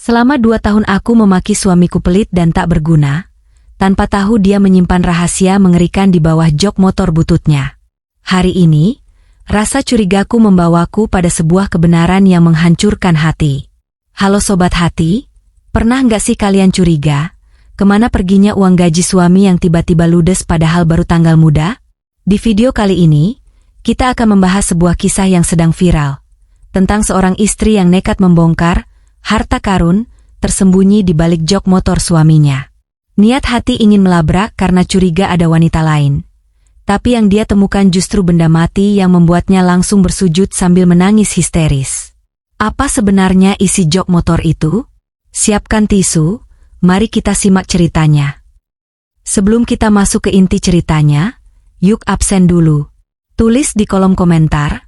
Selama 2 tahun aku memaki suamiku pelit dan tak berguna, tanpa tahu dia menyimpan rahasia mengerikan di bawah jok motor bututnya. Hari ini, rasa curigaku membawaku pada sebuah kebenaran yang menghancurkan hati. Halo Sobat Hati, pernah nggak sih kalian curiga, kemana perginya uang gaji suami yang tiba-tiba ludes padahal baru tanggal muda? Di video kali ini, kita akan membahas sebuah kisah yang sedang viral, tentang seorang istri yang nekat membongkar harta karun tersembunyi di balik jok motor suaminya. Niat hati ingin melabrak karena curiga ada wanita lain. Tapi yang dia temukan justru benda mati yang membuatnya langsung bersujud sambil menangis histeris. Apa sebenarnya isi jok motor itu? Siapkan tisu, mari kita simak ceritanya. Sebelum kita masuk ke inti ceritanya, yuk absen dulu. Tulis di kolom komentar,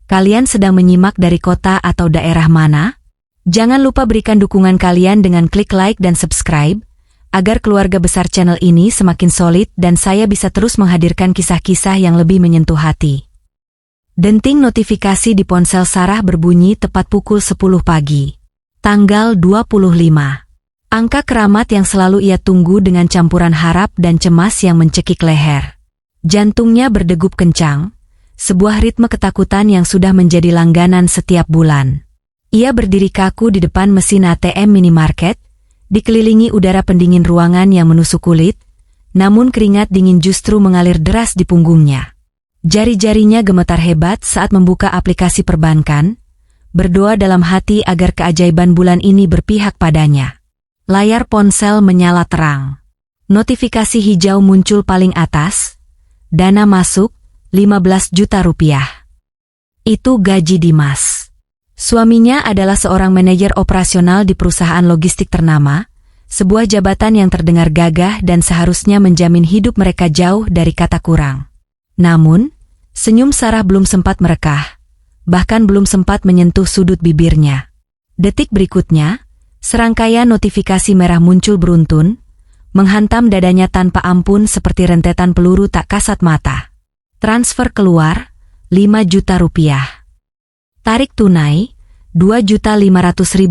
kalian sedang menyimak dari kota atau daerah mana? Jangan lupa berikan dukungan kalian dengan klik like dan subscribe, agar keluarga besar channel ini semakin solid dan saya bisa terus menghadirkan kisah-kisah yang lebih menyentuh hati. Denting notifikasi di ponsel Sarah berbunyi tepat pukul 10 pagi. Tanggal 25. Angka keramat yang selalu ia tunggu dengan campuran harap dan cemas yang mencekik leher. Jantungnya berdegup kencang, sebuah ritme ketakutan yang sudah menjadi langganan setiap bulan. Ia berdiri kaku di depan mesin ATM minimarket, dikelilingi udara pendingin ruangan yang menusuk kulit, namun keringat dingin justru mengalir deras di punggungnya. Jari-jarinya gemetar hebat saat membuka aplikasi perbankan, berdoa dalam hati agar keajaiban bulan ini berpihak padanya. Layar ponsel menyala terang. Notifikasi hijau muncul paling atas, dana masuk, 15 juta rupiah. Itu gaji Dimas. Suaminya adalah seorang manajer operasional di perusahaan logistik ternama, sebuah jabatan yang terdengar gagah dan seharusnya menjamin hidup mereka jauh dari kata kurang. Namun, senyum Sarah belum sempat merekah, bahkan belum sempat menyentuh sudut bibirnya. Detik berikutnya, serangkaian notifikasi merah muncul beruntun, menghantam dadanya tanpa ampun seperti rentetan peluru tak kasat mata. Transfer keluar, 5 juta rupiah. Tarik tunai, Rp2.500.000.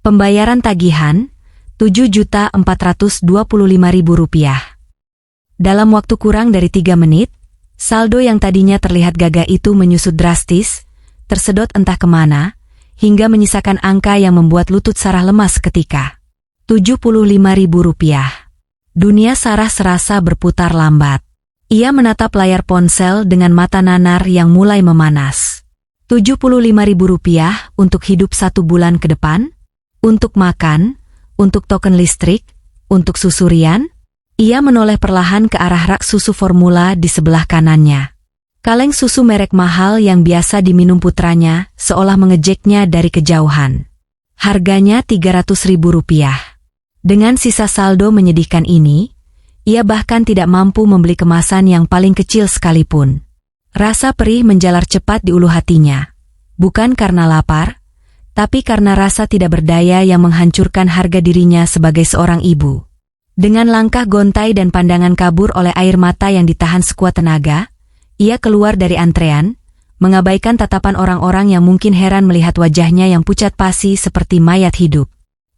Pembayaran tagihan, Rp7.425.000. Dalam waktu kurang dari 3 menit, saldo yang tadinya terlihat gagah itu menyusut drastis, tersedot entah kemana, hingga menyisakan angka yang membuat lutut Sarah lemas seketika. Rp75.000. Dunia Sarah serasa berputar lambat. Ia menatap layar ponsel dengan mata nanar yang mulai memanas. Rp75.000 untuk hidup 1 bulan ke depan? Untuk makan? Untuk token listrik? Untuk susurian? Ia menoleh perlahan ke arah rak susu formula di sebelah kanannya. Kaleng susu merek mahal yang biasa diminum putranya seolah mengejeknya dari kejauhan. Harganya Rp300.000. Dengan sisa saldo menyedihkan ini, ia bahkan tidak mampu membeli kemasan yang paling kecil sekalipun. Rasa perih menjalar cepat di ulu hatinya. Bukan karena lapar, tapi karena rasa tidak berdaya yang menghancurkan harga dirinya sebagai seorang ibu. Dengan langkah gontai dan pandangan kabur oleh air mata yang ditahan sekuat tenaga, ia keluar dari antrean, mengabaikan tatapan orang-orang yang mungkin heran melihat wajahnya yang pucat pasi seperti mayat hidup.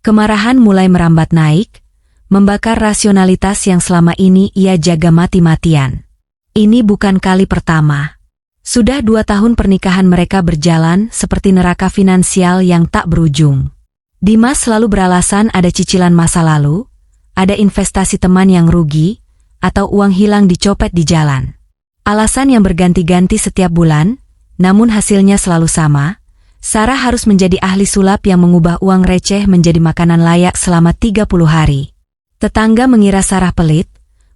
Kemarahan mulai merambat naik, membakar rasionalitas yang selama ini ia jaga mati-matian. Ini bukan kali pertama. Sudah 2 tahun pernikahan mereka berjalan seperti neraka finansial yang tak berujung. Dimas selalu beralasan ada cicilan masa lalu, ada investasi teman yang rugi, atau uang hilang dicopet di jalan. Alasan yang berganti-ganti setiap bulan, namun hasilnya selalu sama. Sarah harus menjadi ahli sulap yang mengubah uang receh menjadi makanan layak selama 30 hari. Tetangga mengira Sarah pelit,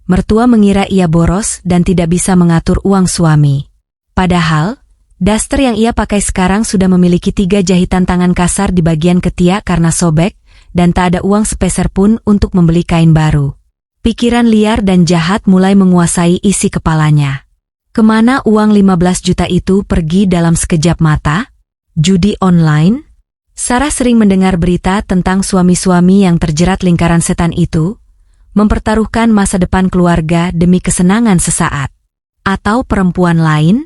mertua mengira ia boros dan tidak bisa mengatur uang suami. Padahal, daster yang ia pakai sekarang sudah memiliki 3 jahitan tangan kasar di bagian ketiak karena sobek, dan tak ada uang sepeser pun untuk membeli kain baru. Pikiran liar dan jahat mulai menguasai isi kepalanya. Kemana uang 15 juta itu pergi dalam sekejap mata? Judi online? Sarah sering mendengar berita tentang suami-suami yang terjerat lingkaran setan itu, mempertaruhkan masa depan keluarga demi kesenangan sesaat. Atau perempuan lain?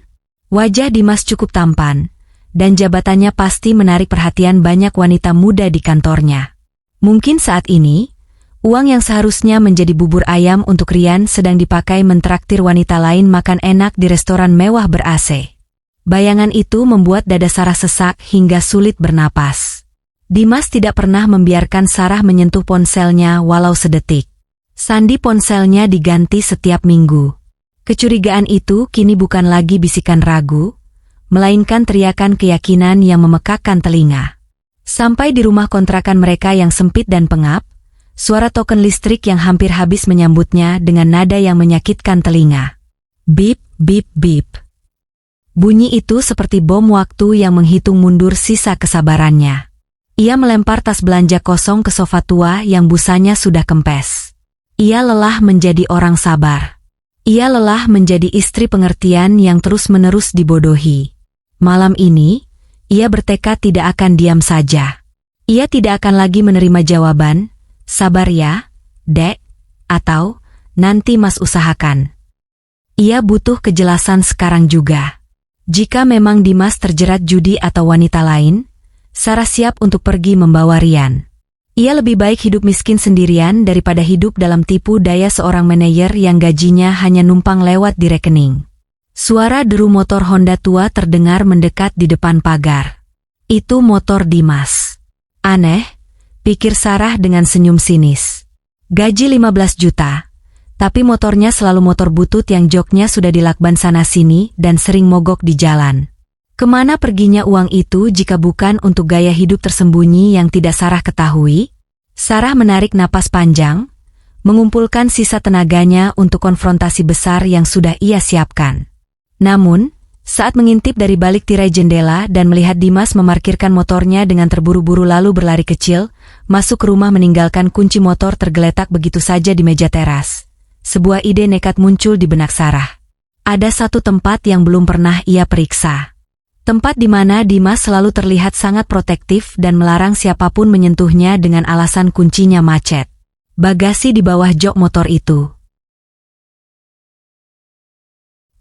Wajah Dimas cukup tampan, dan jabatannya pasti menarik perhatian banyak wanita muda di kantornya. Mungkin saat ini, uang yang seharusnya menjadi bubur ayam untuk Rian sedang dipakai mentraktir wanita lain makan enak di restoran mewah ber-AC. Bayangan itu membuat dada Sarah sesak hingga sulit bernapas. Dimas tidak pernah membiarkan Sarah menyentuh ponselnya walau sedetik. Sandi ponselnya diganti setiap minggu. Kecurigaan itu kini bukan lagi bisikan ragu, melainkan teriakan keyakinan yang memekakkan telinga. Sampai di rumah kontrakan mereka yang sempit dan pengap, suara token listrik yang hampir habis menyambutnya dengan nada yang menyakitkan telinga. Bip, bip, bip. Bunyi itu seperti bom waktu yang menghitung mundur sisa kesabarannya. Ia melempar tas belanja kosong ke sofa tua yang busanya sudah kempes. Ia lelah menjadi orang sabar. Ia lelah menjadi istri pengertian yang terus-menerus dibodohi. Malam ini, ia bertekad tidak akan diam saja. Ia tidak akan lagi menerima jawaban, "Sabar ya, Dek," atau "Nanti Mas usahakan." Ia butuh kejelasan sekarang juga. Jika memang Dimas terjerat judi atau wanita lain, Sarah siap untuk pergi membawa Rian. Ia lebih baik hidup miskin sendirian daripada hidup dalam tipu daya seorang manajer yang gajinya hanya numpang lewat di rekening. Suara deru motor Honda tua terdengar mendekat di depan pagar. Itu motor Dimas. Aneh, pikir Sarah dengan senyum sinis. Gaji 15 juta, tapi motornya selalu motor butut yang joknya sudah dilakban sana-sini dan sering mogok di jalan. Kemana perginya uang itu jika bukan untuk gaya hidup tersembunyi yang tidak Sarah ketahui? Sarah menarik napas panjang, mengumpulkan sisa tenaganya untuk konfrontasi besar yang sudah ia siapkan. Namun, saat mengintip dari balik tirai jendela dan melihat Dimas memarkirkan motornya dengan terburu-buru lalu berlari kecil, masuk ke rumah meninggalkan kunci motor tergeletak begitu saja di meja teras. Sebuah ide nekat muncul di benak Sarah. Ada satu tempat yang belum pernah ia periksa. Tempat di mana Dimas selalu terlihat sangat protektif dan melarang siapapun menyentuhnya dengan alasan kuncinya macet. Bagasi di bawah jok motor itu.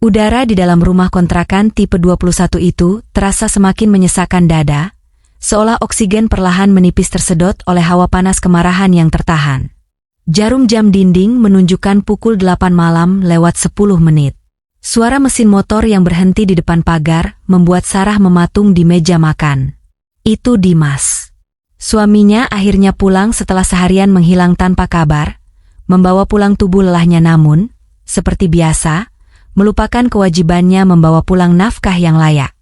Udara di dalam rumah kontrakan tipe 21 itu terasa semakin menyesakkan dada, seolah oksigen perlahan menipis tersedot oleh hawa panas kemarahan yang tertahan. Jarum jam dinding menunjukkan pukul 8 malam lewat 10 menit. Suara mesin motor yang berhenti di depan pagar membuat Sarah mematung di meja makan. Itu Dimas. Suaminya akhirnya pulang setelah seharian menghilang tanpa kabar, membawa pulang tubuh lelahnya namun, seperti biasa, melupakan kewajibannya membawa pulang nafkah yang layak.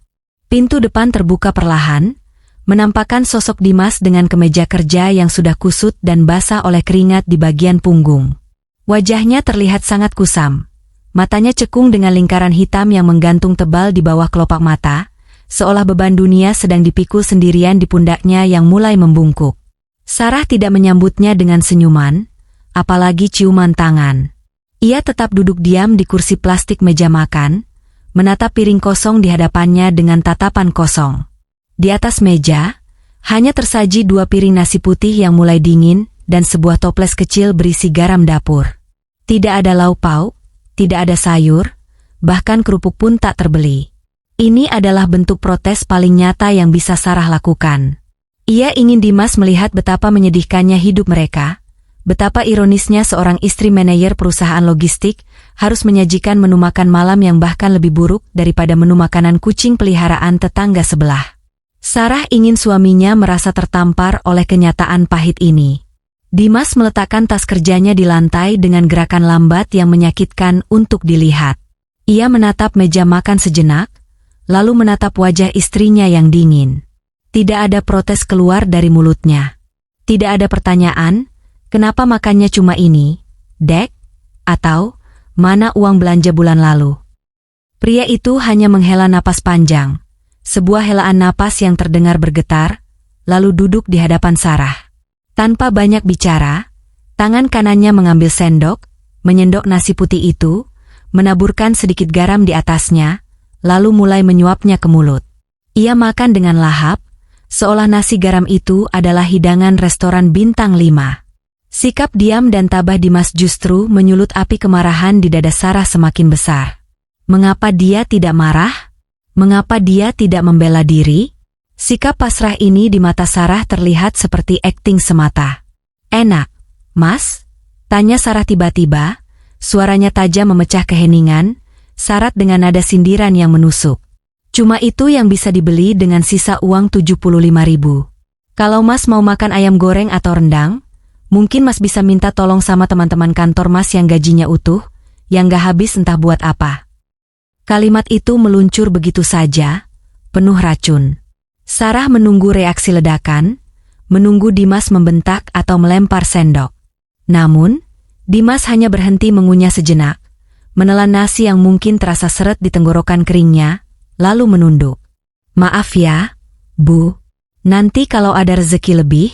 Pintu depan terbuka perlahan, menampakkan sosok Dimas dengan kemeja kerja yang sudah kusut dan basah oleh keringat di bagian punggung. Wajahnya terlihat sangat kusam. Matanya cekung dengan lingkaran hitam yang menggantung tebal di bawah kelopak mata, seolah beban dunia sedang dipikul sendirian di pundaknya yang mulai membungkuk. Sarah tidak menyambutnya dengan senyuman, apalagi ciuman tangan. Ia tetap duduk diam di kursi plastik meja makan, menatap piring kosong di hadapannya dengan tatapan kosong. Di atas meja, hanya tersaji 2 piring nasi putih yang mulai dingin dan sebuah toples kecil berisi garam dapur. Tidak ada lauk pauk, tidak ada sayur, bahkan kerupuk pun tak terbeli. Ini adalah bentuk protes paling nyata yang bisa Sarah lakukan. Ia ingin Dimas melihat betapa menyedihkannya hidup mereka, betapa ironisnya seorang istri manajer perusahaan logistik harus menyajikan menu makan malam yang bahkan lebih buruk daripada menu makanan kucing peliharaan tetangga sebelah. Sarah ingin suaminya merasa tertampar oleh kenyataan pahit ini. Dimas meletakkan tas kerjanya di lantai dengan gerakan lambat yang menyakitkan untuk dilihat. Ia menatap meja makan sejenak, lalu menatap wajah istrinya yang dingin. Tidak ada protes keluar dari mulutnya. Tidak ada pertanyaan, kenapa makannya cuma ini, Dek? Atau, mana uang belanja bulan lalu? Pria itu hanya menghela napas panjang. Sebuah helaan napas yang terdengar bergetar, lalu duduk di hadapan Sarah. Tanpa banyak bicara, tangan kanannya mengambil sendok, menyendok nasi putih itu, menaburkan sedikit garam di atasnya, lalu mulai menyuapnya ke mulut. Ia makan dengan lahap, seolah nasi garam itu adalah hidangan restoran bintang 5. Sikap diam dan tabah Dimas justru menyulut api kemarahan di dada Sarah semakin besar. Mengapa dia tidak marah? Mengapa dia tidak membela diri? Sikap pasrah ini di mata Sarah terlihat seperti akting semata. Enak, Mas? Tanya Sarah tiba-tiba, suaranya tajam memecah keheningan, syarat dengan nada sindiran yang menusuk. Cuma itu yang bisa dibeli dengan sisa uang 75.000. Kalau Mas mau makan ayam goreng atau rendang, mungkin Mas bisa minta tolong sama teman-teman kantor Mas yang gajinya utuh, yang gak habis entah buat apa. Kalimat itu meluncur begitu saja, penuh racun. Sarah menunggu reaksi ledakan, menunggu Dimas membentak atau melempar sendok. Namun, Dimas hanya berhenti mengunyah sejenak, menelan nasi yang mungkin terasa seret di tenggorokan keringnya, lalu menunduk. Maaf ya, Bu. Nanti kalau ada rezeki lebih,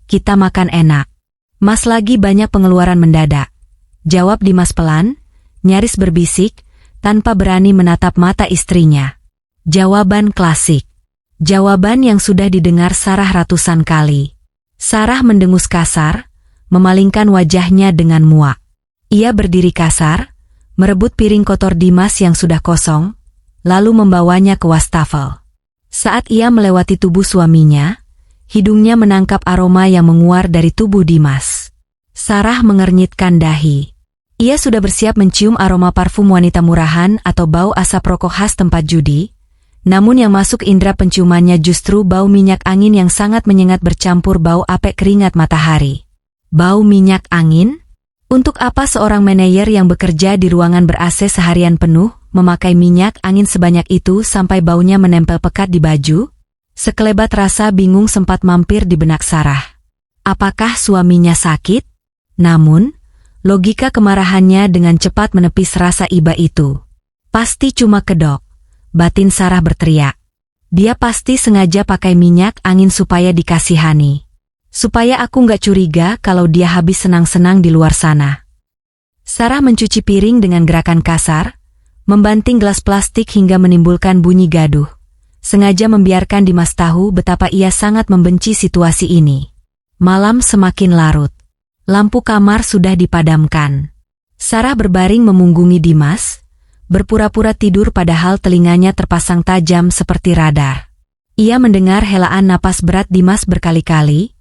kita makan enak. Mas lagi banyak pengeluaran mendadak. Jawab Dimas pelan, nyaris berbisik, tanpa berani menatap mata istrinya. Jawaban klasik. Jawaban yang sudah didengar Sarah ratusan kali. Sarah mendengus kasar, memalingkan wajahnya dengan muak. Ia berdiri kasar, merebut piring kotor Dimas yang sudah kosong, lalu membawanya ke wastafel. Saat ia melewati tubuh suaminya, hidungnya menangkap aroma yang menguar dari tubuh Dimas. Sarah mengernyitkan dahi. Ia sudah bersiap mencium aroma parfum wanita murahan atau bau asap rokok khas tempat judi, namun yang masuk indera penciumannya justru bau minyak angin yang sangat menyengat bercampur bau apek keringat matahari. Bau minyak angin? Untuk apa seorang manajer yang bekerja di ruangan ber-AC seharian penuh memakai minyak angin sebanyak itu sampai baunya menempel pekat di baju? Sekelebat rasa bingung sempat mampir di benak Sarah. Apakah suaminya sakit? Namun, logika kemarahannya dengan cepat menepis rasa iba itu. Pasti cuma kedok, batin Sarah berteriak. Dia pasti sengaja pakai minyak angin supaya dikasihani. Supaya aku nggak curiga kalau dia habis senang-senang di luar sana. Sarah mencuci piring dengan gerakan kasar, membanting gelas plastik hingga menimbulkan bunyi gaduh. Sengaja membiarkan Dimas tahu betapa ia sangat membenci situasi ini. Malam semakin larut. Lampu kamar sudah dipadamkan. Sarah berbaring memunggungi Dimas, berpura-pura tidur padahal telinganya terpasang tajam seperti radar. Ia mendengar helaan napas berat Dimas berkali-kali,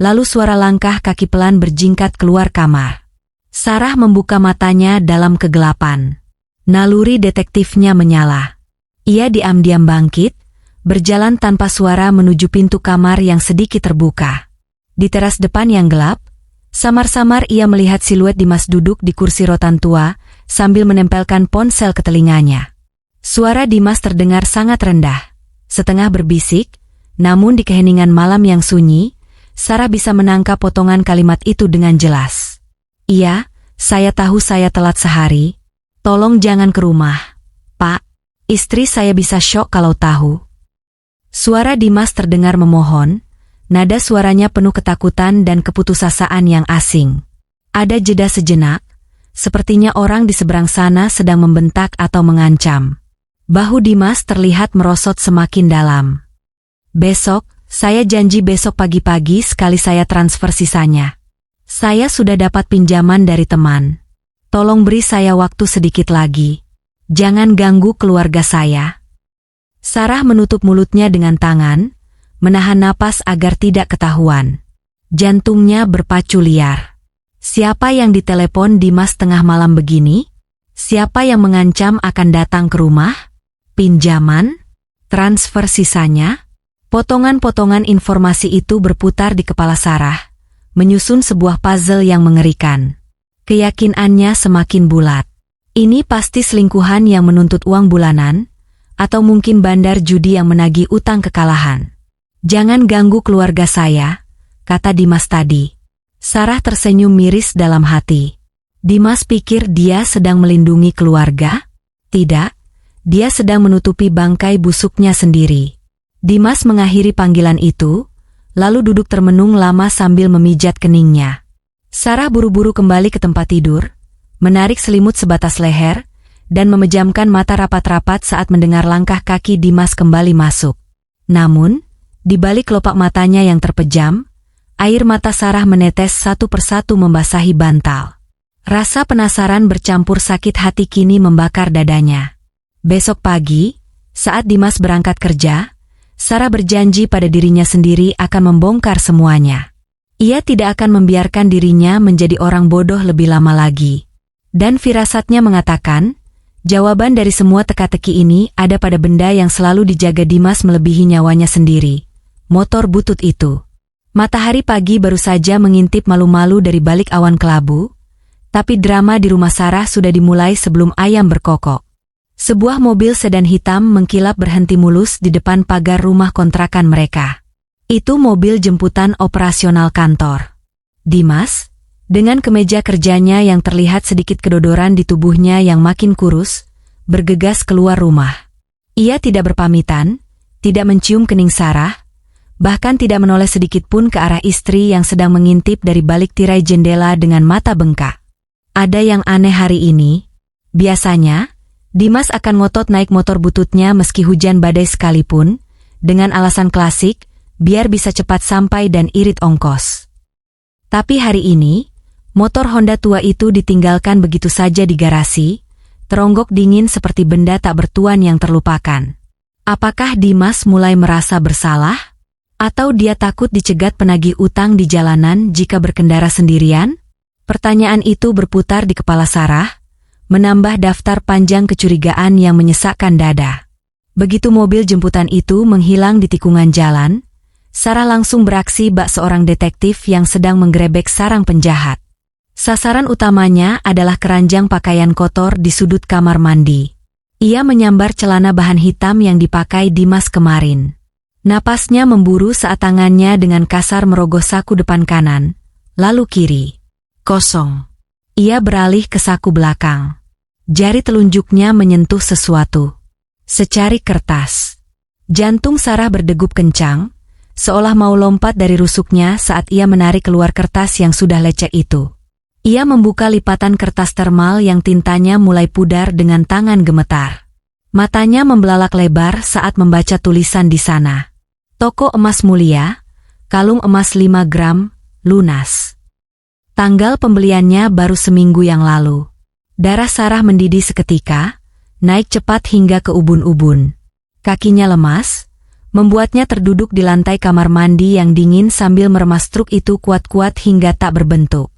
lalu suara langkah kaki pelan berjingkat keluar kamar. Sarah membuka matanya dalam kegelapan. Naluri detektifnya menyala. Ia diam-diam bangkit, berjalan tanpa suara menuju pintu kamar yang sedikit terbuka. Di teras depan yang gelap, samar-samar ia melihat siluet Dimas duduk di kursi rotan tua, sambil menempelkan ponsel ke telinganya. Suara Dimas terdengar sangat rendah, setengah berbisik, namun di keheningan malam yang sunyi, Sarah bisa menangkap potongan kalimat itu dengan jelas. Iya, saya tahu saya telat sehari. Tolong jangan ke rumah, Pak. Istri saya bisa syok kalau tahu. Suara Dimas terdengar memohon, nada suaranya penuh ketakutan dan keputusasaan yang asing. Ada jeda sejenak, sepertinya orang di seberang sana sedang membentak atau mengancam. Bahu Dimas terlihat merosot semakin dalam. Besok, saya janji besok pagi-pagi sekali saya transfer sisanya. Saya sudah dapat pinjaman dari teman. Tolong beri saya waktu sedikit lagi. Jangan ganggu keluarga saya. Sarah menutup mulutnya dengan tangan, menahan napas agar tidak ketahuan. Jantungnya berpacu liar. Siapa yang ditelepon Dimas tengah malam begini? Siapa yang mengancam akan datang ke rumah? Pinjaman? Transfer sisanya? Potongan-potongan informasi itu berputar di kepala Sarah, menyusun sebuah puzzle yang mengerikan. Keyakinannya semakin bulat. Ini pasti selingkuhan yang menuntut uang bulanan, atau mungkin bandar judi yang menagih utang kekalahan. Jangan ganggu keluarga saya, kata Dimas tadi. Sarah tersenyum miris dalam hati. Dimas pikir dia sedang melindungi keluarga? Tidak, dia sedang menutupi bangkai busuknya sendiri. Dimas mengakhiri panggilan itu, lalu duduk termenung lama sambil memijat keningnya. Sarah buru-buru kembali ke tempat tidur, menarik selimut sebatas leher, dan memejamkan mata rapat-rapat saat mendengar langkah kaki Dimas kembali masuk. Namun, di balik kelopak matanya yang terpejam, air mata Sarah menetes satu persatu membasahi bantal. Rasa penasaran bercampur sakit hati kini membakar dadanya. Besok pagi, Saat Dimas berangkat kerja, Sarah berjanji pada dirinya sendiri akan membongkar semuanya. Ia tidak akan membiarkan dirinya menjadi orang bodoh lebih lama lagi. Dan firasatnya mengatakan, jawaban dari semua teka-teki ini ada pada benda yang selalu dijaga Dimas melebihi nyawanya sendiri, motor butut itu. Matahari pagi baru saja mengintip malu-malu dari balik awan kelabu, tapi drama di rumah Sarah sudah dimulai sebelum ayam berkokok. Sebuah mobil sedan hitam mengkilap berhenti mulus di depan pagar rumah kontrakan mereka. Itu mobil jemputan operasional kantor. Dimas, dengan kemeja kerjanya yang terlihat sedikit kedodoran di tubuhnya yang makin kurus, bergegas keluar rumah. Ia tidak berpamitan, tidak mencium kening Sarah, bahkan tidak menoleh sedikit pun ke arah istri yang sedang mengintip dari balik tirai jendela dengan mata bengkak. Ada yang aneh hari ini. Biasanya, Dimas akan ngotot naik motor bututnya meski hujan badai sekalipun, dengan alasan klasik, biar bisa cepat sampai dan irit ongkos. Tapi hari ini, motor Honda tua itu ditinggalkan begitu saja di garasi, teronggok dingin seperti benda tak bertuan yang terlupakan. Apakah Dimas mulai merasa bersalah? Atau dia takut dicegat penagih utang di jalanan jika berkendara sendirian? Pertanyaan itu berputar di kepala Sarah, menambah daftar panjang kecurigaan yang menyesakkan dada. Begitu mobil jemputan itu menghilang di tikungan jalan, Sarah langsung beraksi bak seorang detektif yang sedang menggerebek sarang penjahat. Sasaran utamanya adalah keranjang pakaian kotor di sudut kamar mandi. Ia menyambar celana bahan hitam yang dipakai Dimas kemarin. Napasnya memburu saat tangannya dengan kasar merogoh saku depan kanan, lalu kiri. Kosong. Ia beralih ke saku belakang. Jari telunjuknya menyentuh sesuatu. Secari kertas. Jantung Sarah berdegup kencang, seolah mau lompat dari rusuknya saat ia menarik keluar kertas yang sudah lecek itu. Ia membuka lipatan kertas termal yang tintanya mulai pudar dengan tangan gemetar. Matanya membelalak lebar saat membaca tulisan di sana. Toko emas mulia, kalung emas 5 gram, lunas. Tanggal pembeliannya baru seminggu yang lalu. Darah Sarah mendidih seketika, naik cepat hingga ke ubun-ubun. Kakinya lemas, membuatnya terduduk di lantai kamar mandi yang dingin sambil meremas truk itu kuat-kuat hingga tak berbentuk.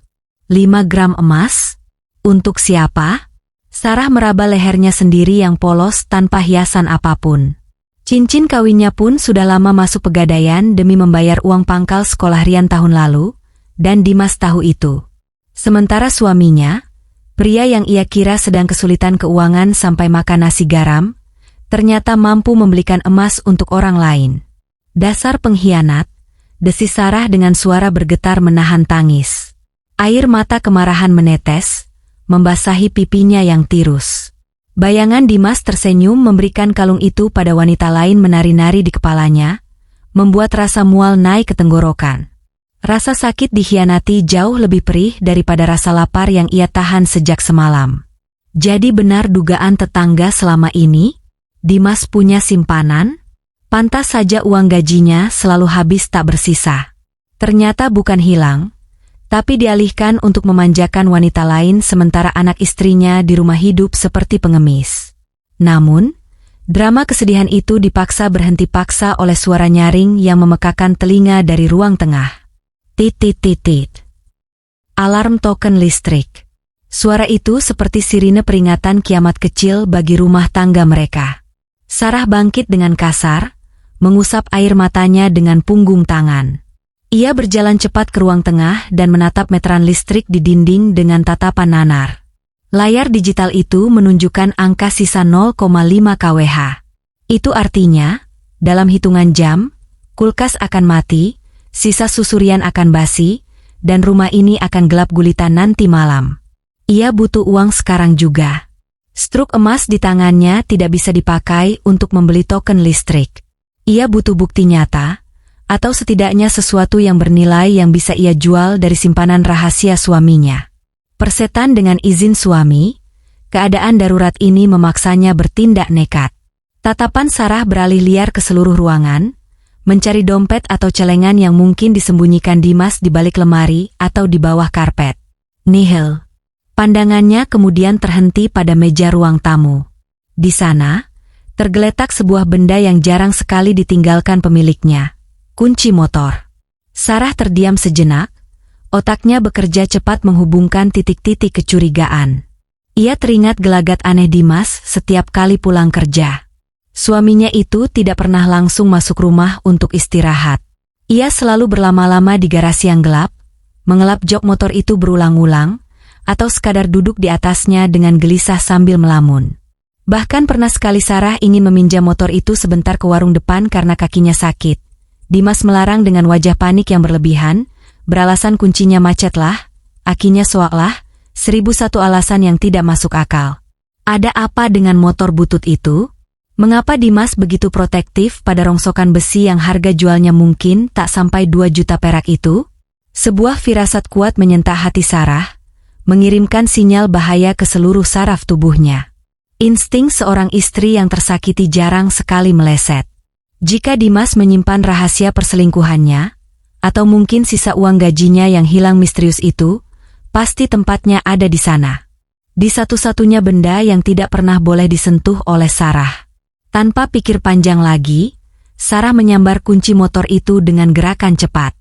5 gram emas? Untuk siapa? Sarah meraba lehernya sendiri yang polos tanpa hiasan apapun. Cincin kawinnya pun sudah lama masuk pegadaian demi membayar uang pangkal sekolah Rian tahun lalu, dan Dimas tahu itu. Sementara suaminya, pria yang ia kira sedang kesulitan keuangan sampai makan nasi garam, ternyata mampu membelikan emas untuk orang lain. Dasar pengkhianat, desis Sarah dengan suara bergetar menahan tangis. Air mata kemarahan menetes, membasahi pipinya yang tirus. Bayangan Dimas tersenyum memberikan kalung itu pada wanita lain menari-nari di kepalanya, membuat rasa mual naik ke tenggorokan. Rasa sakit dikhianati jauh lebih perih daripada rasa lapar yang ia tahan sejak semalam. Jadi benar dugaan tetangga selama ini? Dimas punya simpanan? Pantas saja uang gajinya selalu habis tak bersisa. Ternyata bukan hilang, tapi dialihkan untuk memanjakan wanita lain sementara anak istrinya di rumah hidup seperti pengemis. Namun, drama kesedihan itu dipaksa berhenti paksa oleh suara nyaring yang memekakan telinga dari ruang tengah. Tit. Alarm token listrik. Suara itu seperti sirine peringatan kiamat kecil bagi rumah tangga mereka. Sarah bangkit dengan kasar, mengusap air matanya dengan punggung tangan. Ia berjalan cepat ke ruang tengah dan menatap meteran listrik di dinding dengan tatapan nanar. Layar digital itu menunjukkan angka sisa 0,5 kWh. Itu artinya, dalam hitungan jam, kulkas akan mati, sisa susurian akan basi, dan rumah ini akan gelap gulita nanti malam. Ia butuh uang sekarang juga. Struk emas di tangannya tidak bisa dipakai untuk membeli token listrik. Ia butuh bukti nyata, atau setidaknya sesuatu yang bernilai yang bisa ia jual dari simpanan rahasia suaminya. Persetan dengan izin suami, keadaan darurat ini memaksanya bertindak nekat. Tatapan Sarah beralih liar ke seluruh ruangan, mencari dompet atau celengan yang mungkin disembunyikan Dimas di balik lemari atau di bawah karpet. Nihil. Pandangannya kemudian terhenti pada meja ruang tamu. Di sana, Tergeletak sebuah benda yang jarang sekali ditinggalkan pemiliknya. Kunci motor. Sarah terdiam sejenak. Otaknya bekerja cepat menghubungkan titik-titik kecurigaan. Ia teringat gelagat aneh Dimas setiap kali pulang kerja. Suaminya itu tidak pernah langsung masuk rumah untuk istirahat. Ia selalu berlama-lama di garasi yang gelap, mengelap jok motor itu berulang-ulang, atau sekadar duduk di atasnya dengan gelisah sambil melamun. Bahkan pernah sekali Sarah ingin meminjam motor itu sebentar ke warung depan karena kakinya sakit. Dimas melarang dengan wajah panik yang berlebihan, beralasan kuncinya macetlah, akinya soaklah, 1001 alasan yang tidak masuk akal. Ada apa dengan motor butut itu? Mengapa Dimas begitu protektif pada rongsokan besi yang harga jualnya mungkin tak sampai 2 juta perak itu? Sebuah firasat kuat menyentak hati Sarah, mengirimkan sinyal bahaya ke seluruh saraf tubuhnya. Insting seorang istri yang tersakiti jarang sekali meleset. Jika Dimas menyimpan rahasia perselingkuhannya, atau mungkin sisa uang gajinya yang hilang misterius itu, pasti tempatnya ada di sana. Di satu-satunya benda yang tidak pernah boleh disentuh oleh Sarah. Tanpa pikir panjang lagi, Sarah menyambar kunci motor itu dengan gerakan cepat.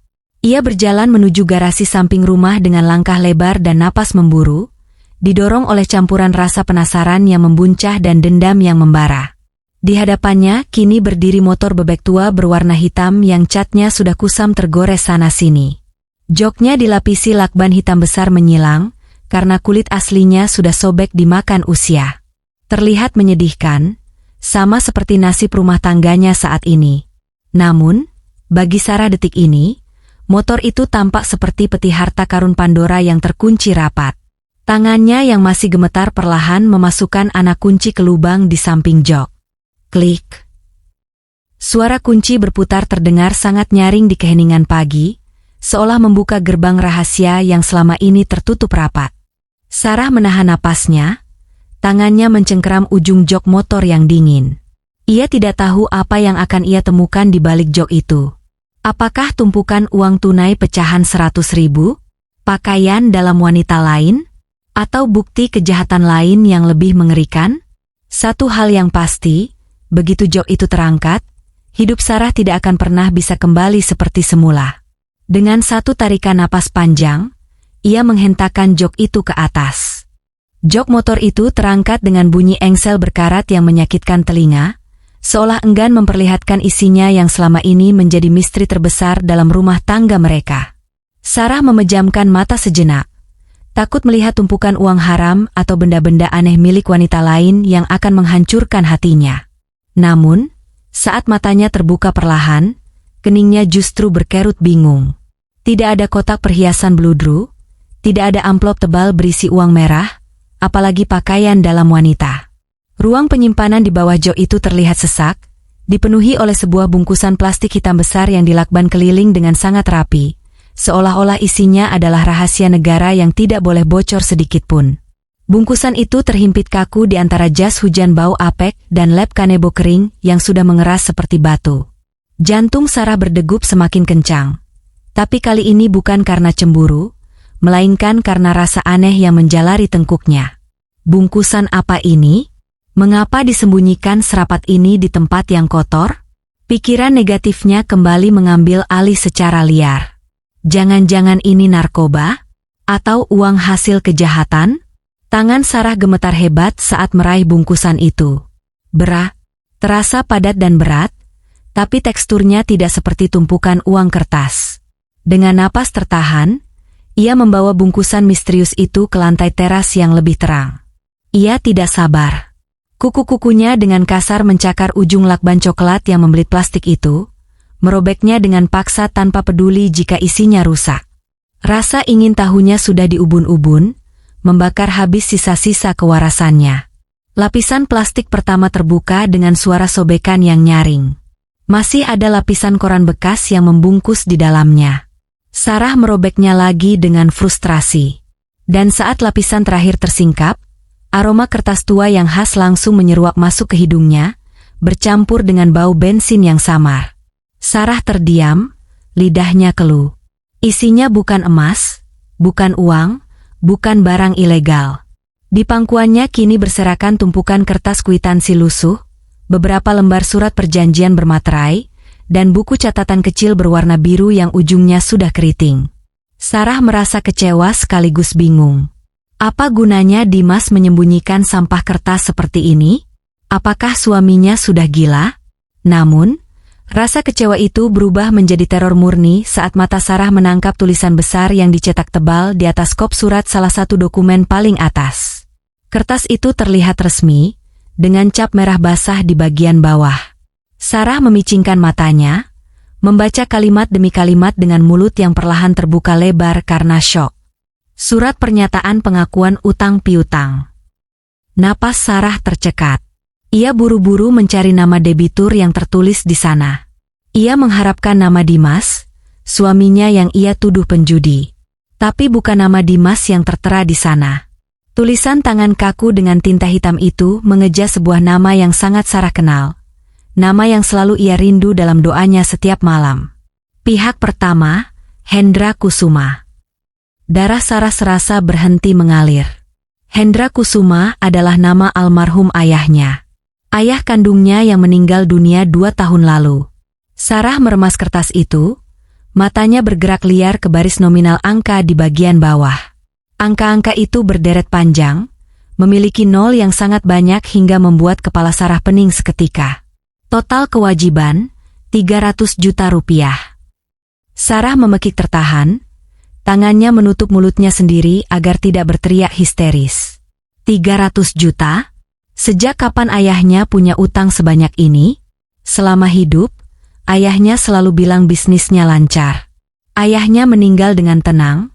Ia berjalan menuju garasi samping rumah dengan langkah lebar dan napas memburu, didorong oleh campuran rasa penasaran yang membuncah dan dendam yang membara. Di hadapannya kini berdiri motor bebek tua berwarna hitam yang catnya sudah kusam tergores sana-sini. Joknya dilapisi lakban hitam besar menyilang, karena kulit aslinya sudah sobek dimakan usia. Terlihat menyedihkan, sama seperti nasib rumah tangganya saat ini. Namun, bagi Sarah detik ini, motor itu tampak seperti peti harta karun Pandora yang terkunci rapat. Tangannya yang masih gemetar perlahan memasukkan anak kunci ke lubang di samping jok. Klik. Suara kunci berputar terdengar sangat nyaring di keheningan pagi, seolah membuka gerbang rahasia yang selama ini tertutup rapat. Sarah menahan napasnya. Tangannya mencengkeram ujung jok motor yang dingin. Ia tidak tahu apa yang akan ia temukan di balik jok itu. Apakah tumpukan uang tunai pecahan 100.000? Pakaian dalam wanita lain? Atau bukti kejahatan lain yang lebih mengerikan? Satu hal yang pasti, begitu jok itu terangkat, hidup Sarah tidak akan pernah bisa kembali seperti semula. Dengan satu tarikan napas panjang, ia menghentakkan jok itu ke atas. Jok motor itu terangkat dengan bunyi engsel berkarat yang menyakitkan telinga, seolah enggan memperlihatkan isinya yang selama ini menjadi misteri terbesar dalam rumah tangga mereka. Sarah memejamkan mata sejenak, takut melihat tumpukan uang haram atau benda-benda aneh milik wanita lain yang akan menghancurkan hatinya. Namun, saat matanya terbuka perlahan, keningnya justru berkerut bingung. Tidak ada kotak perhiasan bludru, tidak ada amplop tebal berisi uang merah, apalagi pakaian dalam wanita. Ruang penyimpanan di bawah jok itu terlihat sesak, dipenuhi oleh sebuah bungkusan plastik hitam besar yang dilakban keliling dengan sangat rapi, seolah-olah isinya adalah rahasia negara yang tidak boleh bocor sedikit pun. Bungkusan itu terhimpit kaku di antara jas hujan bau apek dan lap kanebo kering yang sudah mengeras seperti batu. Jantung Sarah berdegup semakin kencang. Tapi kali ini bukan karena cemburu, melainkan karena rasa aneh yang menjalari tengkuknya. Bungkusan apa ini? Mengapa disembunyikan serapat ini di tempat yang kotor? Pikiran negatifnya kembali mengambil alih secara liar. Jangan-jangan ini narkoba? Atau uang hasil kejahatan? Tangan Sarah gemetar hebat saat meraih bungkusan itu. Terasa padat dan berat, tapi teksturnya tidak seperti tumpukan uang kertas. Dengan napas tertahan, ia membawa bungkusan misterius itu ke lantai teras yang lebih terang. Ia tidak sabar. Kuku-kukunya dengan kasar mencakar ujung lakban coklat yang membelit plastik itu, merobeknya dengan paksa tanpa peduli jika isinya rusak. Rasa ingin tahunya sudah diubun-ubun, membakar habis sisa-sisa kewarasannya. Lapisan plastik pertama terbuka dengan suara sobekan yang nyaring. Masih ada lapisan koran bekas yang membungkus di dalamnya. Sarah merobeknya lagi dengan frustrasi. Dan saat lapisan terakhir tersingkap, aroma kertas tua yang khas langsung menyeruak masuk ke hidungnya, bercampur dengan bau bensin yang samar. Sarah terdiam, lidahnya keluh. Isinya bukan emas, bukan uang, bukan barang ilegal. Di pangkuannya kini berserakan tumpukan kertas kwitansi lusuh, beberapa lembar surat perjanjian bermaterai, dan buku catatan kecil berwarna biru yang ujungnya sudah keriting. Sarah merasa kecewa sekaligus bingung. Apa gunanya Dimas menyembunyikan sampah kertas seperti ini? Apakah suaminya sudah gila? Namun, rasa kecewa itu berubah menjadi teror murni saat mata Sarah menangkap tulisan besar yang dicetak tebal di atas kop surat salah satu dokumen paling atas. Kertas itu terlihat resmi, dengan cap merah basah di bagian bawah. Sarah memicingkan matanya, membaca kalimat demi kalimat dengan mulut yang perlahan terbuka lebar karena syok. Surat pernyataan pengakuan utang piutang. Napas Sarah tercekat. Ia buru-buru mencari nama debitur yang tertulis di sana. Ia mengharapkan nama Dimas, suaminya yang ia tuduh penjudi. Tapi bukan nama Dimas yang tertera di sana. Tulisan tangan kaku dengan tinta hitam itu mengeja sebuah nama yang sangat Sarah kenal. Nama yang selalu ia rindu dalam doanya setiap malam. Pihak pertama, Hendra Kusuma. Darah Sarah serasa berhenti mengalir. Hendra Kusuma adalah nama almarhum ayahnya. Ayah kandungnya yang meninggal dunia 2 tahun lalu. Sarah meremas kertas itu, matanya bergerak liar ke baris nominal angka di bagian bawah. Angka-angka itu berderet panjang, memiliki nol yang sangat banyak hingga membuat kepala Sarah pening seketika. Total kewajiban, 300 juta rupiah. Sarah memekik tertahan, tangannya menutup mulutnya sendiri agar tidak berteriak histeris. 300 juta? Sejak kapan ayahnya punya utang sebanyak ini? Selama hidup, ayahnya selalu bilang bisnisnya lancar. Ayahnya meninggal dengan tenang,